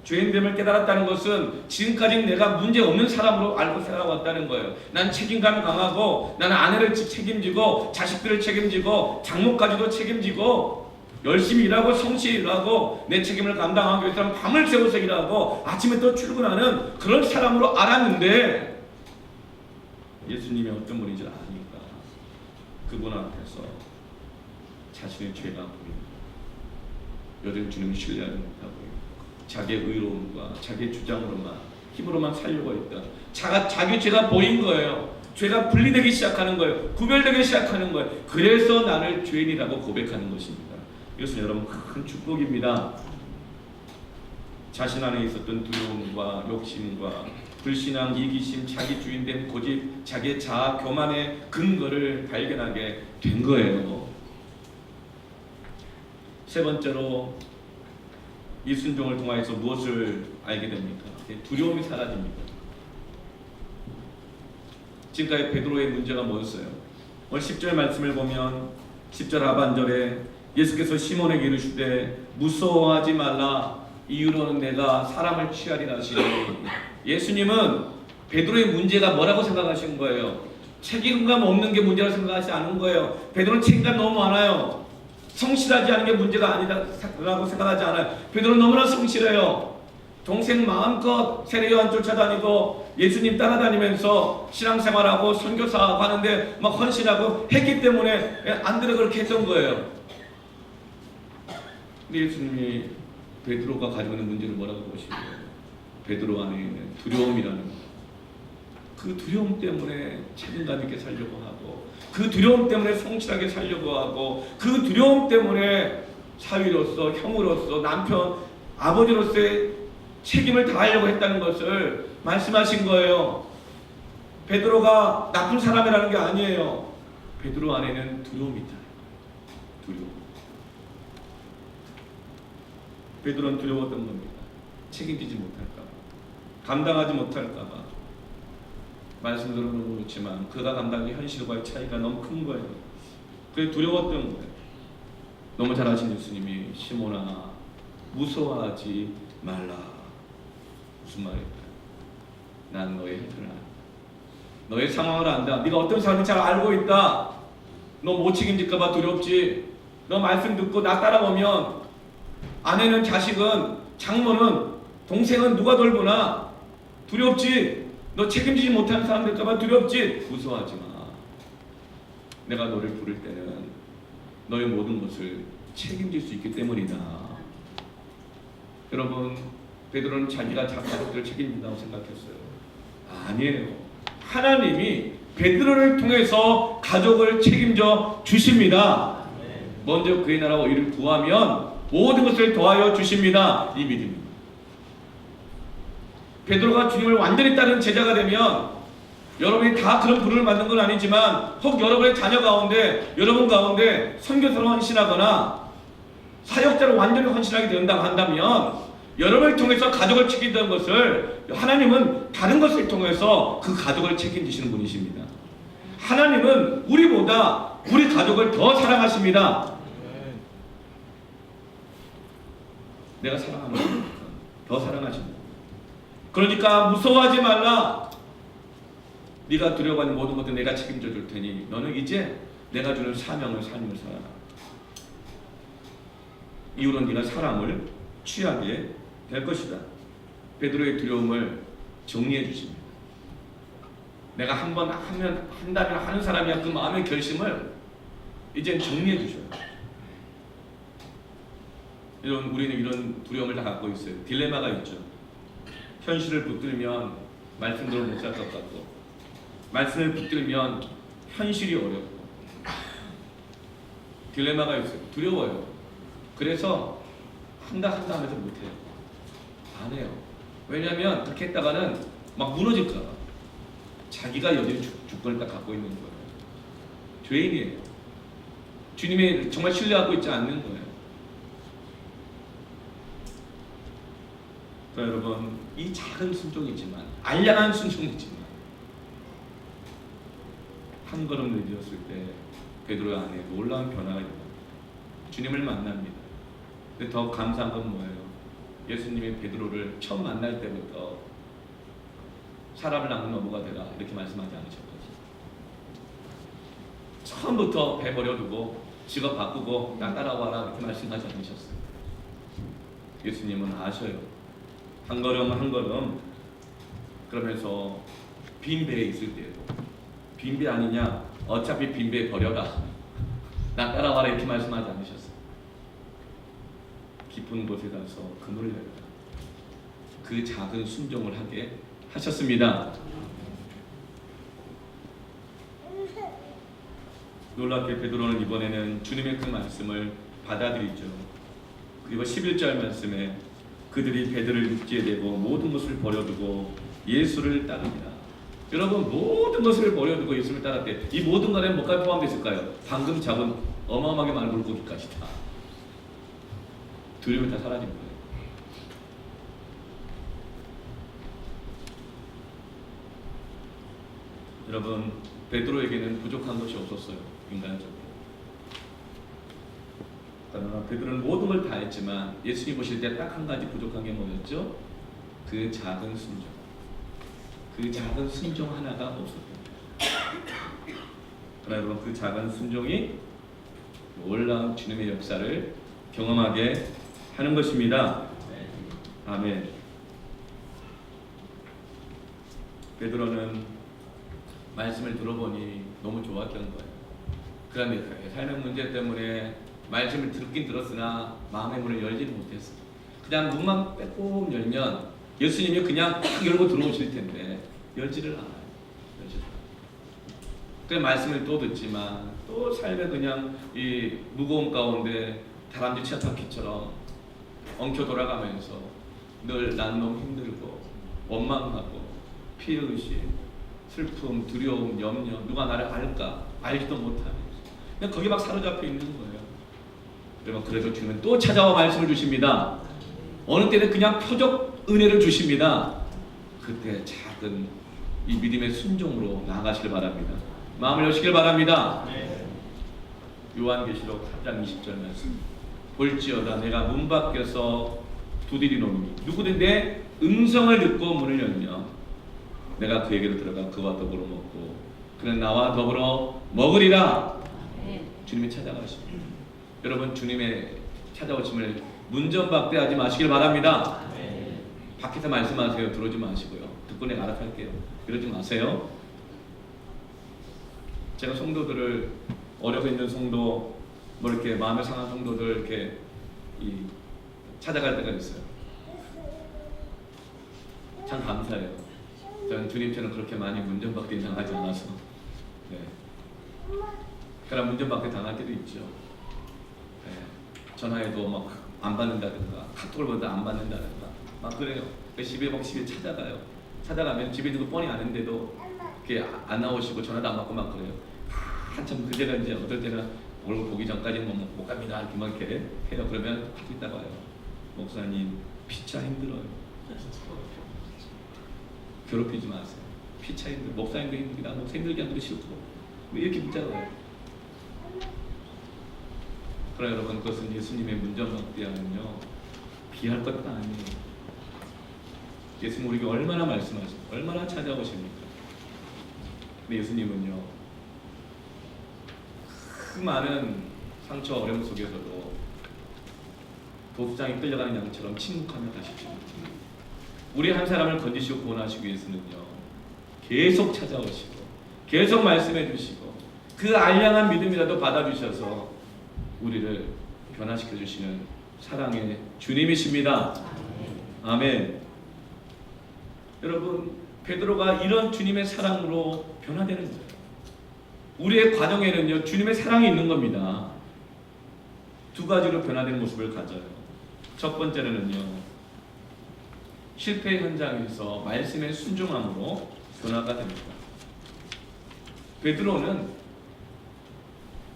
죄인됨을 깨달았다는 것은 지금까지 내가 문제 없는 사람으로 알고 살아왔다는 거예요. 난 책임감이 강하고 나는 아내를 책임지고 자식들을 책임지고 장모까지도 책임지고 열심히 일하고 성실히 일하고 내 책임을 감당하기 위해서는 밤을 새워서 일하고 아침에 또 출근하는 그런 사람으로 알았는데 예수님이 어떤 분인지 아니까 그분 앞에서 자신의 죄가 보입니다. 여전히 주님을 신뢰하지 못하고 자기의 의로움과 자기의 주장으로만 힘으로만 살려고 했다. 자기 죄가 보인 거예요. 죄가 분리되기 시작하는 거예요. 구별되기 시작하는 거예요. 그래서 나를 죄인이라고 고백하는 것입니다. 이것은 여러분 큰 축복입니다. 자신 안에 있었던 두려움과 욕심과 불신앙, 이기심, 자기 주인된 고집, 자기의 자아, 교만의 근거를 발견하게 된 거예요. 세 번째로 이 순종을 통하여서 무엇을 알게 됩니까? 두려움이 사라집니다. 지금까지 베드로의 문제가 뭐였어요? 오늘 10절 말씀을 보면 10절 하반절에 예수께서 시몬에게 이르시되 무서워하지 말라 이유로는 내가 사람을 취하리라 하시니 예수님은 베드로의 문제가 뭐라고 생각하신 거예요? 책임감 없는 게 문제라고 생각하지 않은 거예요. 베드로는 책임감 너무 많아요. 성실하지 않은 게 문제가 아니라고 생각하지 않아요. 베드로는 너무나 성실해요. 동생 마음껏 세례요한 쫓아다니고 예수님 따라다니면서 신앙생활하고 선교사하고 하는데 막 헌신하고 했기 때문에 안 들어 그렇게 했던 거예요. 근데 예수님이 베드로가 가지고 있는 문제를 뭐라고 보시는 거예요? 베드로 안에 있는 두려움이라는 거. 그 두려움 때문에 책임감 있게 살려고 하고 그 두려움 때문에 성실하게 살려고 하고 그 두려움 때문에 사위로서 형으로서 남편 아버지로서의 책임을 다하려고 했다는 것을 말씀하신 거예요. 베드로가 나쁜 사람이라는 게 아니에요. 베드로 안에는 두려움이 있잖아요. 두려움. 베드로는 두려웠던 겁니다. 책임지지 못할까 봐, 감당하지 못할까 봐. 말씀대로 너무 그렇지만 그가 감당한 현실과의 차이가 너무 큰 거예요. 그게 두려웠던 거예요. 너무 잘 아시는 예수님이 시몬아 무서워하지 말라. 무슨 말일까요? 난 너의 형편을 안다. 너의 상황을 안다. 네가 어떤 사람인지 잘 알고 있다. 너 못 책임질까 봐 두렵지. 너 말씀 듣고 나 따라오면 아내는 자식은 장모는 동생은 누가 돌보나 두렵지. 너 책임지지 못하는 사람 될까 봐 두렵지. 무서워하지 마. 내가 너를 부를 때는 너의 모든 것을 책임질 수 있기 때문이다. 여러분 베드로는 자기가 가족들을 책임진다고 생각했어요. 아니에요. 하나님이 베드로를 통해서 가족을 책임져 주십니다. 먼저 그의 나라와 의를 구하면 모든 것을 더하여 주십니다. 이 믿음입니다. 베드로가 주님을 완전히 따르는 제자가 되면 여러분이 다 그런 부름을 받는 건 아니지만 혹 여러분의 자녀 가운데 여러분 가운데 선교사로 헌신하거나 사역자로 완전히 헌신하게 된다고 한다면 여러분을 통해서 가족을 책임지는 것을 하나님은 다른 것을 통해서 그 가족을 책임지시는 분이십니다. 하나님은 우리보다 우리 가족을 더 사랑하십니다. 내가 사랑하는 거니까 더 사랑하십니다. 그러니까 무서워하지 말라. 네가 두려워하는 모든 것들 내가 책임져 줄 테니 너는 이제 내가 주는 삶을 살아라. 이후로 네가 사람을 취하게 될 것이다. 베드로의 두려움을 정리해 주십니다. 내가 한번 한다면 하는 사람이야. 그 마음의 결심을 이제 정리해 주셔요. 우리는 이런 두려움을 다 갖고 있어요. 딜레마가 있죠. 현실을 붙들면 말씀대로 못 살 것 같고, 말씀을 붙들면 현실이 어렵고, 딜레마가 있어요. 두려워요. 그래서 한다 하면서 못해요. 안 해요. 왜냐하면 그렇게 했다가는 막 무너질까 봐. 자기가 여전히 주권을 딱 갖고 있는 거예요. 죄인이에요. 주님의 정말 신뢰하고 있지 않는 거예요. 그러니까 여러분, 이 작은 순종이지만, 알량한 순종이지만 한 걸음 늦었을 때 베드로 안에 놀라운 변화가 일어납니다. 주님을 만납니다. 근데 더 감사한 건 뭐예요? 예수님이 베드로를 처음 만날 때부터 사람을 낚는 어부가 되라 이렇게 말씀하지 않으셨거든요. 처음부터 배 버려두고 직업 바꾸고 나 따라와라 이렇게 말씀하지 않으셨어요. 예수님은 아셔요. 한 걸음 한 걸음. 그러면서 빈 배에 있을 때에도 빈 배 아니냐, 어차피 빈 배 버려라, 나 따라와라 이렇게 말씀하지 않으셨어요. 깊은 곳에 가서 그물을 내라. 그 작은 순종을 하게 하셨습니다. 놀랍게 베드로는 이번에는 주님의 그 말씀을 받아들이죠. 그리고 11절 말씀에 그들이 베드로를 육지에 대고 모든 것을 버려두고 예수를 따릅니다. 여러분, 모든 것을 버려두고 예수를 따를 때 이 모든 것에 뭐가 포함됐을까요? 방금 잡은 어마어마하게 많은 물고기까지 다. 두려움이 다 사라진 거예요. 여러분, 베드로에게는 부족한 것이 없었어요. 인간적으로. 그러나 베드로는 모든 걸 다 했지만 예수님 보실 때 딱 한 가지 부족한 게 뭐였죠? 그 작은 순종. 그 작은 순종 하나가 없었습니다. 그러나 여러분, 그 작은 순종이 놀라운 주님의 역사를 경험하게 하는 것입니다. 아멘. 베드로는 말씀을 들어보니 너무 좋았던 거예요. 그런데 삶의 문제 때문에 말씀을 듣긴 들었으나 마음의 문을 열지는 못했어요. 그냥 문만 빼꼼 열면 예수님이 그냥 딱 열고 들어오실 텐데 열지를 않아요. 그래서 말씀을 또 듣지만 또 삶의 그냥 이 무거운 가운데 다람쥐 치아바퀴처럼 엉켜 돌아가면서 늘 난 너무 힘들고 원망하고 피해의식, 슬픔, 두려움, 염려, 누가 나를 알까? 알지도 못하면서 그냥 거기 막 사로잡혀 있는 거예요. 그러면 그래도 주님은 또 찾아와 말씀을 주십니다. 어느 때는 그냥 표적 은혜를 주십니다. 그때 작은 이 믿음의 순종으로 나아가시길 바랍니다. 마음을 여시길 바랍니다. 요한계시록 3장 20절 말씀. 볼지어다 내가 문 밖에서 두드리노니 누구든 내 음성을 듣고 문을 열며 내가 그에게로 들어가 그와 더불어 먹고 그는 나와 더불어 먹으리라. 주님이 찾아가십니다. 여러분, 주님의 찾아오심을 문전박대하지 마시길 바랍니다. 밖에서 말씀하세요. 들어오지 마시고요. 듣고 내가 알아서 할게요. 이러지 마세요. 제가 성도들을 어려워 있는 성도, 뭐 이렇게 마음에 상한 성도들 이렇게 찾아갈 때가 있어요. 참 감사해요. 저는 주님처럼 그렇게 많이 문전박대 당하지 않아서. 네. 그러나 문전박대 당할 때도 있죠. 네. 전화해도 막 안 받는다든가 카톡을 보다 안 받는다든가 막 그래요. 집에 막 집에 찾아가요. 찾아가면 집에 있는 거 뻔히 아는데도 이렇게 안 나오시고 전화도 안 받고 막 그래요. 한참 그제가 이제 어떨 때는 얼굴 보기 전까지는 못 갑니다 이렇게 막 이렇게 해요. 그러면 하고 있다가 와요. 목사님 피차 힘들어요. 괴롭히지 마세요. 피차 힘들어. 목사님도 힘들다. 목사 힘들게 하는 거 싫고 왜 이렇게 문자가 와요? 그러나 여러분 그것은 예수님의 문전박대하면요 비할 것도 아니에요. 예수님 우리에게 얼마나 말씀하십니까? 얼마나 찾아오십니까? 근데 예수님은요 그 많은 상처 어려움 속에서도 도수장에 끌려가는 양처럼 침묵하며 가십시오. 우리 한 사람을 건지시고 구원하시기 위해서는요 계속 찾아오시고 계속 말씀해 주시고 그 알량한 믿음이라도 받아주셔서 우리를 변화시켜 주시는 사랑의 주님이십니다. 아멘. 여러분 베드로가 이런 주님의 사랑으로 변화되는 거예요. 우리의 과정에는요 주님의 사랑이 있는 겁니다. 두 가지로 변화되는 모습을 가져요. 첫 번째는요 실패 현장에서 말씀의 순종함으로 변화가 됩니다. 베드로는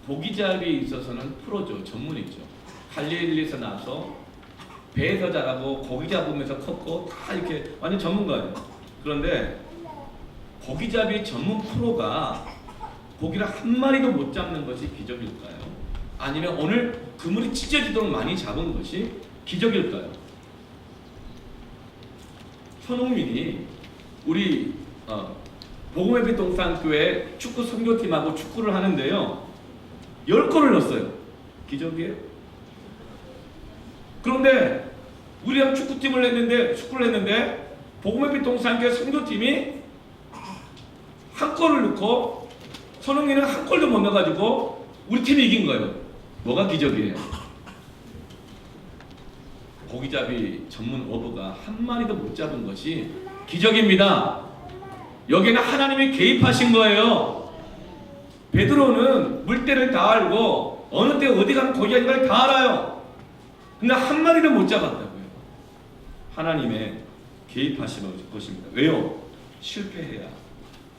고기잡이에 있어서는 프로죠. 전문이죠. 갈릴리에서 나서 배에서 자라고 고기 잡으면서 컸고 다 이렇게 완전 전문가예요. 그런데 고기잡이 전문 프로가 고기를 한 마리도 못 잡는 것이 기적일까요? 아니면 오늘 그물이 찢어지도록 많이 잡은 것이 기적일까요? 손흥민이 우리 복음의 빛 동산교회 축구 선교팀하고 축구를 하는데요 10골을 넣었어요. 기적이에요? 그런데 우리랑 축구를 했는데 복음의 빛 동산교회 선교팀이 한 골을 넣고 손흥민은 한 골도 못 넣어가지고 우리 팀이 이긴 거예요. 뭐가 기적이에요? 고기잡이 전문 어부가 한 마리도 못 잡은 것이 기적입니다. 여기는 하나님이 개입하신 거예요. 베드로는 물때를 다 알고 어느 때 어디 가면 고기가 있는 걸 다 알아요. 근데 한 마리도 못 잡았다고요. 하나님의 개입하신 것입니다. 왜요?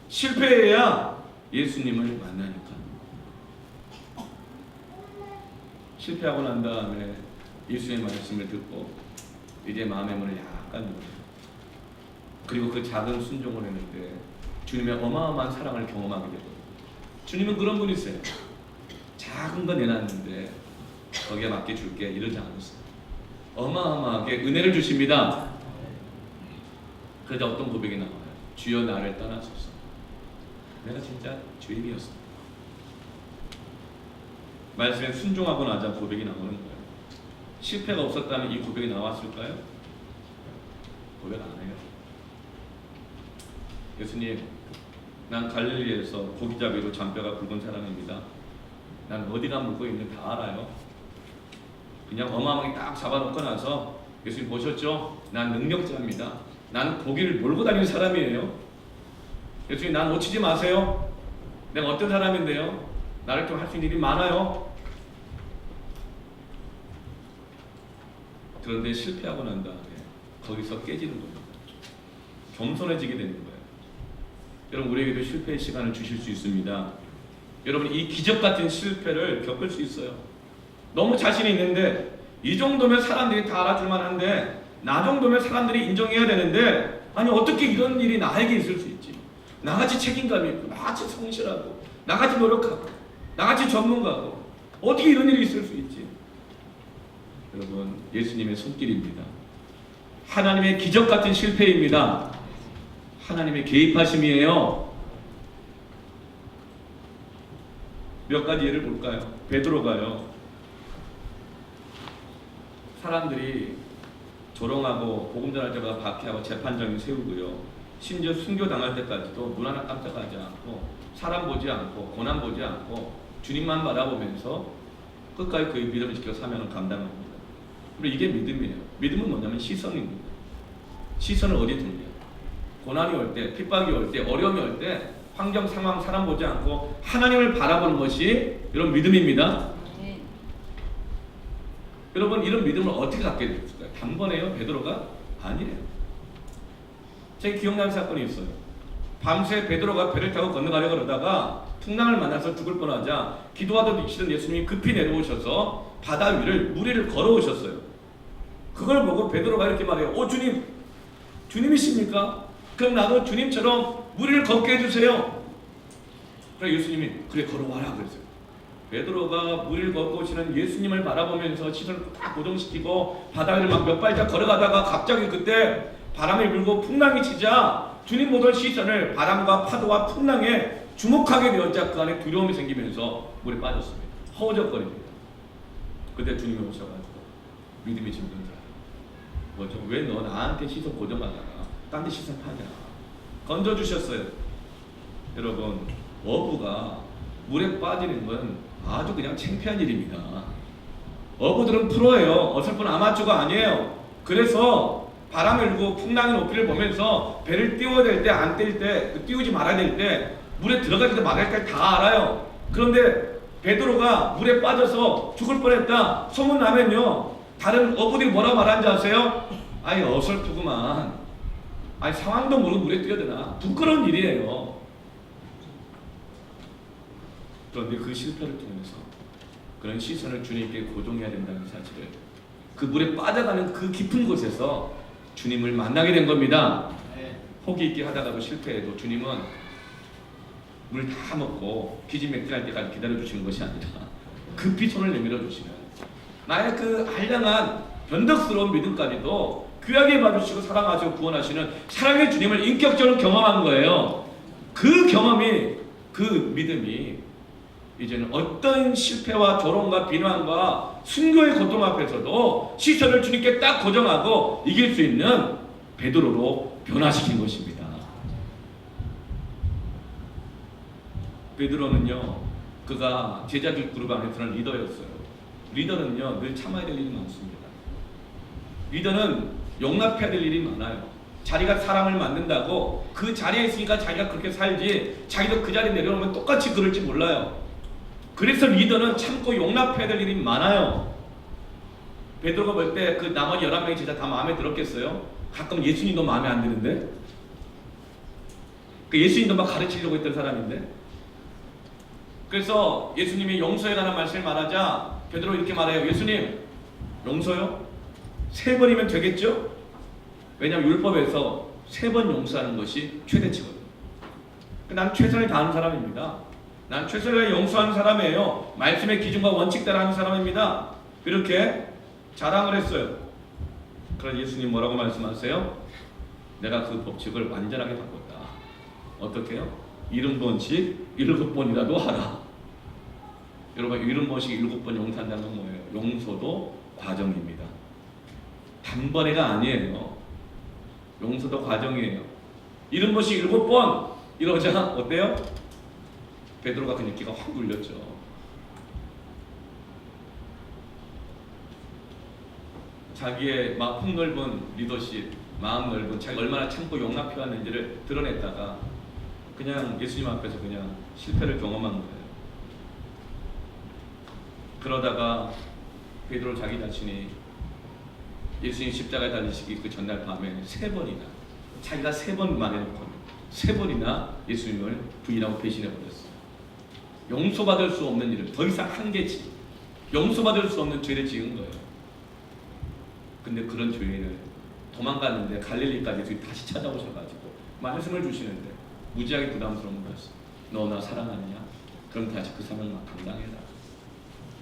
실패해야 예수님을 만나니까. 실패하고 난 다음에 예수의 말씀을 듣고 이제 마음의 문을 약간 열어요. 그리고 그 작은 순종을 했는데 주님의 어마어마한 사랑을 경험하게 되거든요. 주님은 그런 분이세요. 작은 거 내놨는데 거기에 맞게 줄게 이러지 않으세요. 어마어마하게 은혜를 주십니다. 그러자 어떤 고백이 나와요. 주여 나를 떠나소서. 내가 진짜 죄인이었습니다. 말씀에 순종하고 나자 고백이 나오는 거예요. 실패가 없었다면 이 고백이 나왔을까요? 고백 안 해요. 예수님, 난 갈릴리에서 고기잡이로 잔뼈가 굵은 사람입니다. 난 어디가 물고 있는지 다 알아요. 그냥 어마어마하게 딱 잡아놓고 나서 예수님 보셨죠? 난 능력자입니다. 난 고기를 몰고 다니는 사람이에요. 예수님 난 놓치지 마세요. 내가 어떤 사람인데요. 나를 좀 할 수 있는 일이 많아요. 그런데 실패하고 난 다음에 거기서 깨지는 겁니다. 겸손해지게 되는 거예요. 여러분 우리에게도 실패의 시간을 주실 수 있습니다. 여러분 이 기적 같은 실패를 겪을 수 있어요. 너무 자신이 있는데 이 정도면 사람들이 다 알아줄 만한데 나 정도면 사람들이 인정해야 되는데 아니 어떻게 이런 일이 나에게 있을 수 있지? 나같이 책임감이 있고 나같이 성실하고 나같이 노력하고 나같이 전문가고 어떻게 이런 일이 있을 수 있지? 여러분 예수님의 손길입니다. 하나님의 기적 같은 실패입니다. 하나님의 개입하심이에요. 몇 가지 예를 볼까요? 베드로가요. 사람들이 조롱하고 복음 전할 때마다 박해하고 재판장을 세우고요. 심지어 순교당할 때까지도 눈 하나 깜짝하지 않고 사람 보지 않고 고난 보지 않고 주님만 바라보면서 끝까지 그의 믿음을 지켜 사명을 감당합니다. 그리고 이게 믿음이에요. 믿음은 뭐냐면 시선입니다. 시선을 어디 두느냐. 고난이 올 때, 핍박이 올 때, 어려움이 올 때 환경, 상황, 사람 보지 않고 하나님을 바라보는 것이 이런 믿음입니다. 여러분 이런 믿음을 어떻게 갖게 됐을까요? 단번에요? 베드로가? 아니에요. 제 기억나는 사건이 있어요. 밤새 베드로가 배를 타고 건너가려고 그러다가 풍랑을 만나서 죽을 뻔하자 기도하던 계시던 예수님이 급히 내려오셔서 바다 위를 무리를 걸어오셨어요. 그걸 보고 베드로가 이렇게 말해요. 주님, 주님이십니까? 그럼 나도 주님처럼 무리를 걷게 해주세요. 그래 예수님이 그래 걸어와라 그랬어요. 베드로가 무리를 걷고 오시는 예수님을 바라보면서 시선을 딱 고정시키고 바다 위를 막 몇 발짝 걸어가다가 갑자기 그때 바람이 불고 풍랑이 치자 주님 보던 시선을 바람과 파도와 풍랑에 주목하게 되었자 그 안에 두려움이 생기면서 물에 빠졌습니다. 허우적거립니다. 그때 주님이 오셔가지고 믿음이 힘든 자야. 왜 너 나한테 시선 고정하다가 딴 데 시선 파냐. 건져주셨어요. 여러분 어부가 물에 빠지는 건 아주 그냥 창피한 일입니다. 어부들은 프로예요. 어설픈 아마추어가 아니에요. 그래서 바람을 불고 풍랑의 높이를 보면서 배를 띄워야 될 때, 안 띄울 때, 띄우지 말아야 될 때, 물에 들어갈 때 말할 때 다 알아요. 그런데 베드로가 물에 빠져서 죽을 뻔했다 소문나면요, 다른 어부들이 뭐라고 말하는지 아세요? 아이 어설프구만. 아니 상황도 모르고 물에 뛰어드나. 부끄러운 일이에요. 그런데 그 실패를 통해서 그런 시선을 주님께 고정해야 된다는 사실을, 그 물에 빠져가는 그 깊은 곳에서 주님을 만나게 된 겁니다. 호기 있게 하다가도 실패해도 주님은 물 다 먹고 기진맥진할 때까지 기다려주시는 것이 아니라 급히 손을 내밀어 주시는, 나의 그 한량한 변덕스러운 믿음까지도 귀하게 봐주시고 사랑하시고 구원하시는 사랑의 주님을 인격적으로 경험한 거예요. 그 경험이, 그 믿음이 이제는 어떤 실패와 조롱과 비난과 순교의 고통 앞에서도 시선을 주님께 딱 고정하고 이길 수 있는 베드로로 변화시킨 것입니다. 베드로는요, 그가 제자들 그룹 안에서는 리더였어요. 리더는요, 늘 참아야 될 일이 많습니다. 리더는 용납해야 될 일이 많아요. 자기가 사람을 만든다고 그 자리에 있으니까 자기가 그렇게 살지, 자기도 그 자리에 내려오면 똑같이 그럴지 몰라요. 그래서 리더는 참고 용납해야 될 일이 많아요. 베드로가 볼 때 그 나머지 11명의 제자 다 마음에 들었겠어요? 가끔 예수님도 마음에 안 드는데? 그 예수님도 막 가르치려고 했던 사람인데? 그래서 예수님이 용서에 관한 말씀을 말하자 베드로 이렇게 말해요. 예수님, 용서요? 3번이면 되겠죠? 왜냐하면 율법에서 3번 용서하는 것이 최대치거든요. 난 최선을 다하는 사람입니다. 난 최선을 용서하는 사람이에요. 말씀의 기준과 원칙대로 하는 사람입니다. 이렇게 자랑을 했어요. 그래서 예수님 뭐라고 말씀하세요? 내가 그 법칙을 완전하게 바꿨다. 어떻게 해요? 70번씩 7번이라도 하라. 여러분 70번씩 7번 용서한다는 건 뭐예요? 용서도 과정입니다. 단번에가 아니에요. 용서도 과정이에요. 70번씩 7번 이러자 어때요? 베드로가 그냥 기가 확 눌렸죠. 자기의 막 폭넓은 리더십, 마음 넓은, 자기가 얼마나 참고 용납해왔는지를 드러냈다가 그냥 예수님 앞에서 그냥 실패를 경험한 거예요. 그러다가 베드로 자기 자신이 예수님 십자가에 달리시기 그 전날 밤에 3번이나, 자기가 3번 말해놓고 3번이나 예수님을 부인하고 배신해버렸어요. 용서받을 수 없는 일을, 더 이상 한계치, 용서받을 수 없는 죄를 지은 거예요. 근데 그런 죄인을 도망갔는데 갈릴리까지 다시 찾아오셔가지고 말씀을 주시는데 무지하게 부담스러운 거였어요. 너 나 사랑하느냐? 그럼 다시 그 사랑을 막 감당해라.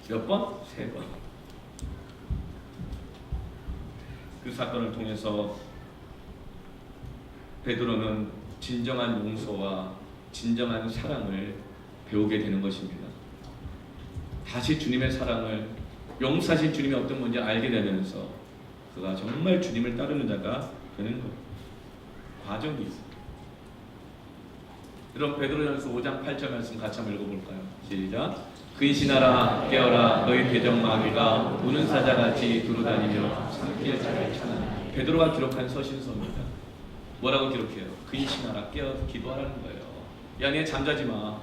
몇 번? 3번. 그 사건을 통해서 베드로는 진정한 용서와 진정한 사랑을 배우게 되는 것입니다. 다시 주님의 사랑을, 용서하신 주님이 어떤 건지 알게 되면서 그가 정말 주님을 따르는 자가 되는 거예요. 과정이 있어요. 여러분 베드로전서 5장 8절 말씀 같이 한번 읽어볼까요? 시작. 근신하라 깨어라 너희 대적 마귀가 우는 사자같이 두루다니며 삼킬 자를 찾아내. 베드로가 기록한 서신서입니다. 뭐라고 기록해요? 근신하라 깨어서 기도하라는 거예요. 야, 니 잠자지 마.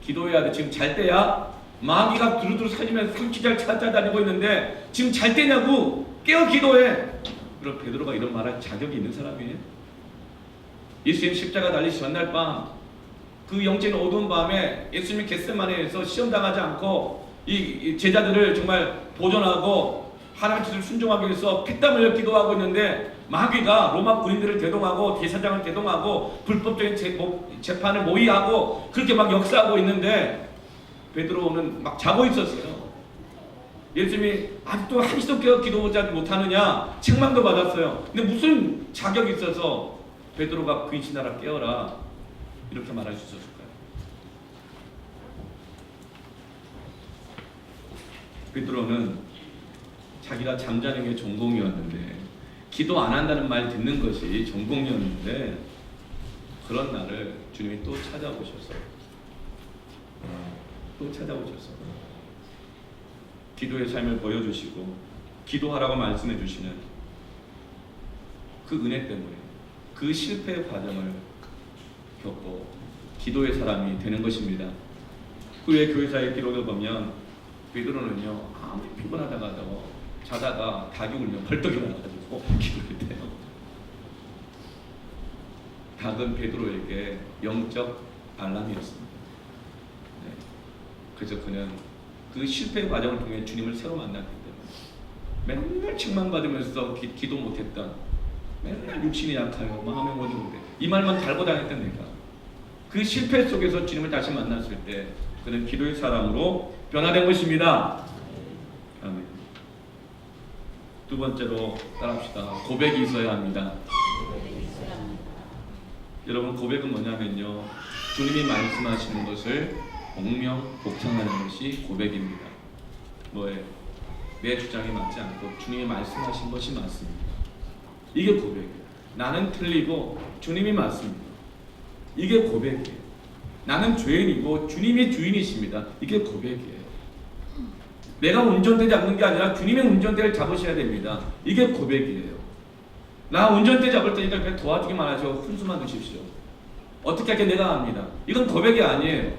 기도해야 돼. 지금 잘 때야. 마귀가 두루두루 살리면서 성취자를 찾아다니고 있는데 지금 잘 때냐고 깨어 기도해. 그럼 베드로가 이런 말할 자격이 있는 사람이에요? 예수님 십자가 달리시 전날 밤 그 영적인 어두운 밤에 예수님이 겟세마네에서 시험당하지 않고 이 제자들을 정말 보존하고 하나님 뜻을 순종하기 위해서 피땀 흘려 기도하고 있는데 마귀가 로마 군인들을 대동하고 대사장을 대동하고 불법적인 재판을 모의하고 그렇게 막 역사하고 있는데 베드로는 막 자고 있었어요. 예수님이 아직도 한시도 깨어 기도하지 못하느냐 책망도 받았어요. 근데 무슨 자격이 있어서 베드로가 근신하라 깨어라 이렇게 말할 수 있었을까요? 베드로는 자기가 잠자는 게 전공이었는데 기도 안 한다는 말 듣는 것이 전공이었는데 그런 날을 주님이 또 찾아오셨어요. 또 찾아오셨어요. 기도의 삶을 보여주시고 기도하라고 말씀해 주시는 그 은혜 때문에 그 실패의 과정을 겪고 기도의 사람이 되는 것입니다. 후에 교회사의 기록을 보면 베드로는요 아무리 피곤하다가도 자다가 닭이 울면 벌떡 일어나가지고 기도를 해요. 닭은 베드로에게 영적 알람이었습니다. 네. 그래서 그는 그 실패의 과정을 통해 주님을 새로 만났기 때문에 맨날 책망받으면서 기도 못했던 맨날 육신이 약하여 마음에 모두 못해 이 말만 달고 다녔던 내가 그 실패 속에서 주님을 다시 만났을 때 그는 기도의 사람으로 변화된 것입니다. 아멘. 두 번째로 따라합시다. 고백이 있어야 합니다. 여러분 고백은 뭐냐면요 주님이 말씀하시는 것을 복명복창하는 것이 고백입니다. 뭐예요? 내 주장이 맞지 않고 주님이 말씀하신 것이 맞습니다. 이게 고백이에요. 나는 틀리고 주님이 맞습니다. 이게 고백이에요. 나는 죄인이고 주님이 주인이십니다. 이게 고백이에요. 내가 운전대 잡는 게 아니라 주님의 운전대를 잡으셔야 됩니다. 이게 고백이에요. 나 운전대 잡을 테니까 그냥 도와주기만 하죠. 훈수만 두십시오. 어떻게 할게 내가 합니다. 이건 고백이 아니에요.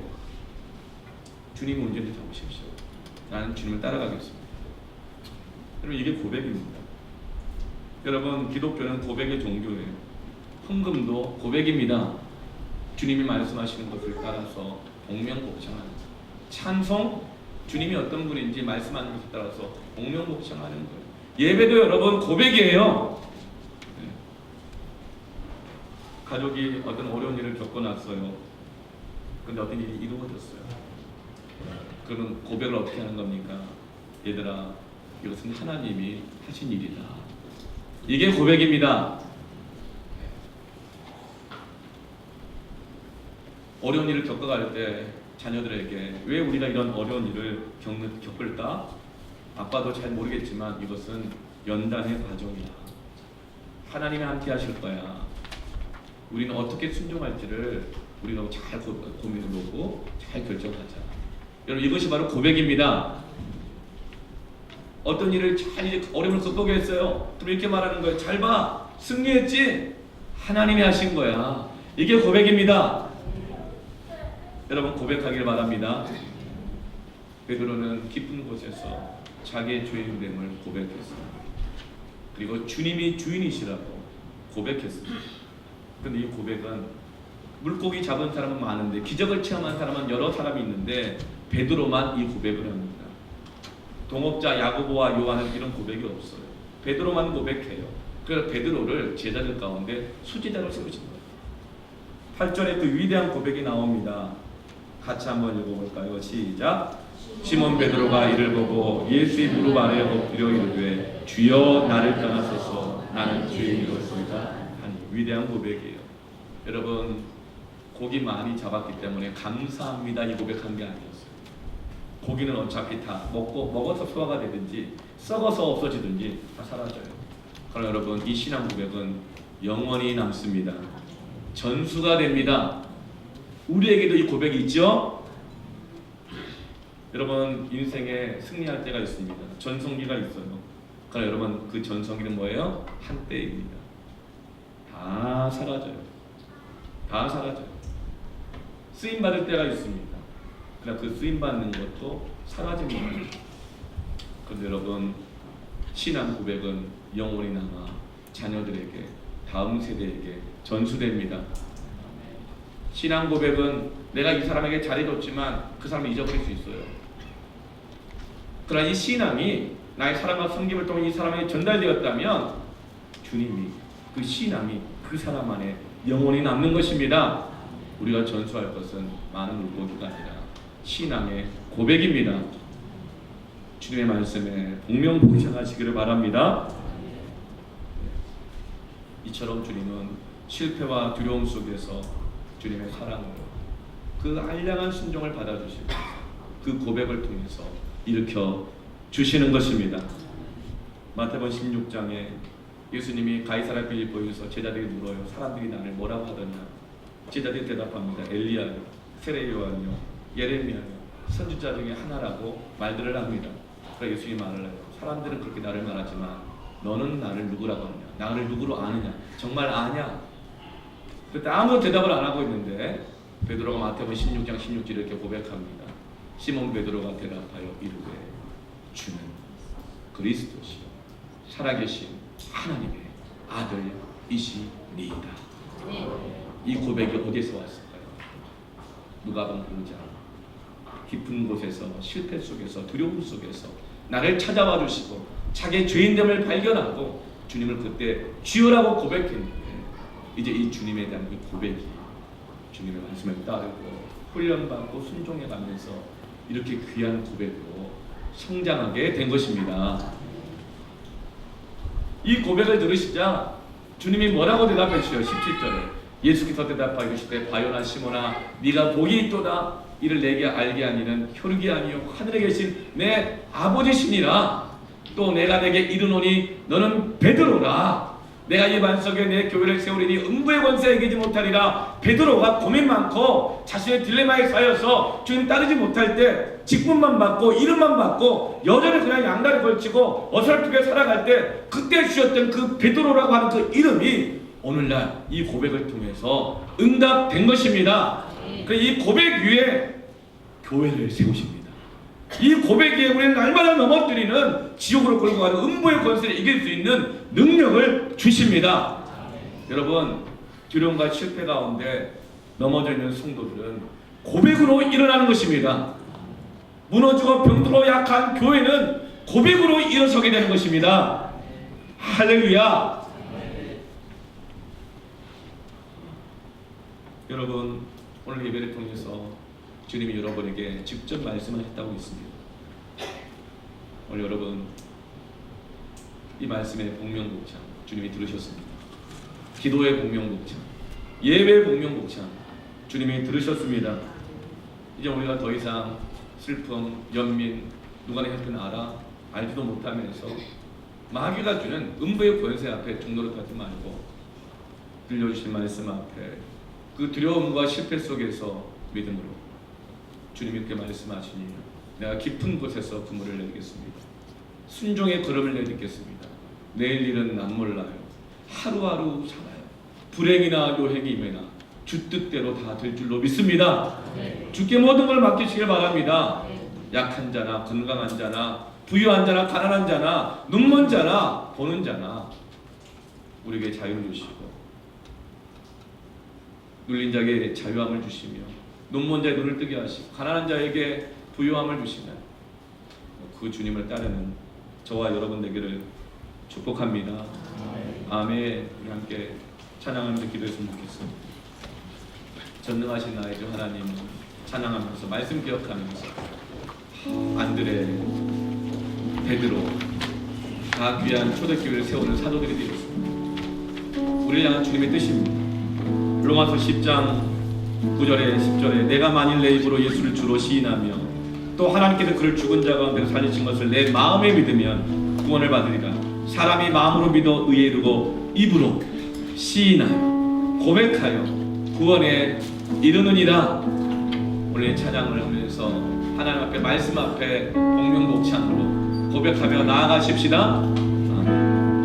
주님 운전대 잡으십시오. 나는 주님을 따라가겠습니다. 여러분 이게 고백입니다. 여러분 기독교는 고백의 종교예요. 헌금도 고백입니다. 주님이 말씀하시는 것을 따라서 복명복창하는 찬송 주님이 어떤 분인지 말씀하는 것에 따라서 복명복창하는 거예요. 예배도 여러분 고백이에요. 네. 가족이 어떤 어려운 일을 겪어놨어요. 근데 어떤 일이 이루어졌어요. 그러면 고백을 어떻게 하는 겁니까? 얘들아 이것은 하나님이 하신 일이다. 이게 고백입니다. 어려운 일을 겪어갈 때 자녀들에게 왜 우리가 이런 어려운 일을 겪을까? 아빠도 잘 모르겠지만 이것은 연단의 과정이다. 하나님이 함께 하실 거야. 우리는 어떻게 순종할지를 우리가 잘 고민해보고 잘 결정하자. 여러분 이것이 바로 고백입니다. 어떤 일을 잘 어려움을 극복해 했어요. 그럼 이렇게 말하는 거예요. 잘 봐. 승리했지? 하나님이 하신 거야. 이게 고백입니다. 여러분 고백하길 바랍니다. 베드로는 깊은 곳에서 자기의 죄인됨을 고백했습니다. 그리고 주님이 주인이시라고 고백했습니다. 그런데 이 고백은 물고기 잡은 사람은 많은데 기적을 체험한 사람은 여러 사람이 있는데 베드로만 이 고백을 합니다. 동업자 야고보와 요한은 이런 고백이 없어요. 베드로만 고백해요. 그래서 베드로를 제자들 가운데 수제자로 세우신 거예요. 8절에 그 위대한 고백이 나옵니다. 같이 한번 읽어볼까요? 시작. 시몬 베드로가 이를 보고 예수의 무릎 아래에 엎드려 이르되 주여 나를 떠나소서 나는 죄인이었습니다. 한 위대한 고백이에요. 여러분 고기 많이 잡았기 때문에 감사합니다 이 고백한 게 아니었어요. 고기는 어차피 다 먹어서 소화가 되든지 썩어서 없어지든지 다 사라져요. 그러나 여러분 이 신앙 고백은 영원히 남습니다. 전수가 됩니다. 우리에게도 이 고백이 있죠? 여러분 인생에 승리할 때가 있습니다. 전성기가 있어요. 그러나 여러분 그 전성기는 뭐예요? 한때입니다. 다 사라져요. 다 사라져요. 쓰임받을 때가 있습니다. 그러나 그 쓰임받는 것도 사라집니다. 그런데 여러분, 신앙 고백은 영원히 남아 자녀들에게, 다음 세대에게 전수됩니다. 신앙 고백은 내가 이 사람에게 잘해줬지만 그 사람을 잊어버릴 수 있어요. 그러나 이 신앙이 나의 사랑과 섬김을 통해 이 사람에게 전달되었다면 주님이 그 신앙이 그 사람 안에 영원히 남는 것입니다. 우리가 전수할 것은 많은 물고기가 아니라 신앙의 고백입니다. 주님의 말씀에 복명복창하시기를 바랍니다. 이처럼 주님은 실패와 두려움 속에서 주님의 사랑으로 그 알량한 순종을 받아주시고 그 고백을 통해서 일으켜 주시는 것입니다. 마태복음 16장에 예수님이 가이사랴 빌립보에서 제자들이 물어요. 사람들이 나를 뭐라고 하더냐? 제자들이 대답합니다. 엘리야요, 세례요한요, 예레미야요, 선지자 중에 하나라고 말들을 합니다. 그래서 예수님이 말을 해요. 사람들은 그렇게 나를 말하지만 너는 나를 누구라고 하느냐? 나를 누구로 아느냐? 정말 아냐? 그때 아무 대답을 안 하고 있는데 베드로가 마태복음 16장 16절 이렇게 고백합니다. 시몬 베드로가 대답하여 이르되 주는 그리스도시요 살아계신 하나님의 아들이시니이다. 이 고백이 어디서 왔을까요? 누가복음 5장 깊은 곳에서, 실패 속에서, 두려움 속에서 나를 찾아와 주시고 자기의 죄인됨을 발견하고 주님을 그때 주여라고 고백했는데, 이제 이 주님에 대한 이 고백이 주님의 말씀을 따르고 훈련받고 순종해가면서 이렇게 귀한 고백으로 성장하게 된 것입니다. 이 고백을 들으시자 주님이 뭐라고 대답해 주셔요? 17절에 예수께서 대답하여 이르시되 바요나 시몬아 네가 복이 있도다. 이를 내게 알게 하니는 혈육이 아니요 하늘에 계신 내 아버지시니라. 또 내가 내게 이르노니 너는 베드로라. 내가 이 반석에 내 교회를 세우리니 음부의 권세에 이기지 못하리라. 베드로가 고민 많고 자신의 딜레마에 쌓여서 주님 따르지 못할 때 직분만 받고 이름만 받고 여전히 그냥 양다리 걸치고 어설프게 살아갈 때 그때 주셨던 그 베드로라고 하는 그 이름이 오늘날 이 고백을 통해서 응답된 것입니다. 이 고백 위에 교회를 세우십니다. 이 고백 위에 우리는 날마다 넘어뜨리는 지옥으로 끌고 가는 음부의 권세를 이길 수 있는 능력을 주십니다. 여러분, 두려움과 실패 가운데 넘어져 있는 성도들은 고백으로 일어나는 것입니다. 무너지고 병들어 약한 교회는 고백으로 일어서게 되는 것입니다. 할렐루야. 여러분, 오늘 예배를 통해서 주님이 여러분에게 직접 말씀하셨다고 믿습니다. 오늘 여러분, 이 말씀의 복명복창 주님이 들으셨습니다. 기도의 복명복창, 예배의 복명복창 주님이 들으셨습니다. 이제 우리가 더 이상 슬픔, 연민, 누가 내 형편 알아? 알지도 못하면서 마귀가 주는 음부의 권세 앞에 종노릇하지 말고 들려주신 말씀 앞에 그 두려움과 실패 속에서 믿음으로 주님이 이렇게 말씀하시니 내가 깊은 곳에서 그물을 내리겠습니다. 순종의 걸음을 내딛겠습니다. 내일 일은 난 몰라요. 하루하루 살아요. 불행이나 요행이 임해나 주 뜻대로 다 될 줄로 믿습니다. 주께 모든 걸 맡기시길 바랍니다. 약한 자나 건강한 자나 부유한 자나 가난한 자나 눈먼 자나 보는 자나 우리에게 자유를 주시고 눌린 자에게 자유함을 주시며 눈먼 자의 눈을 뜨게 하시고 가난한 자에게 부유함을 주시면 그 주님을 따르는 저와 여러분 되기를 축복합니다. 아멘. 우리 함께 찬양하면서 기도했으면 좋겠습니다. 전능하신 나의 주 하나님 찬양하면서 말씀 기억하면서 안드레, 베드로 다 귀한 초대교회를 세우는 사도들이 되었습니다. 우리를 향한 주님의 뜻입니다. 로마서 10장 9절에 10절에 내가 만일 내 입으로 예수를 주로 시인하며 또 하나님께서 그를 죽은 자 가운데서 살리신 것을 내 마음에 믿으면 구원을 받으리라. 사람이 마음으로 믿어 의에 이르고 입으로 시인하여 고백하여 구원에 이르느니라. 오늘 찬양을 하면서 하나님 앞에 말씀 앞에 복명복창으로 고백하며 나아가십시다.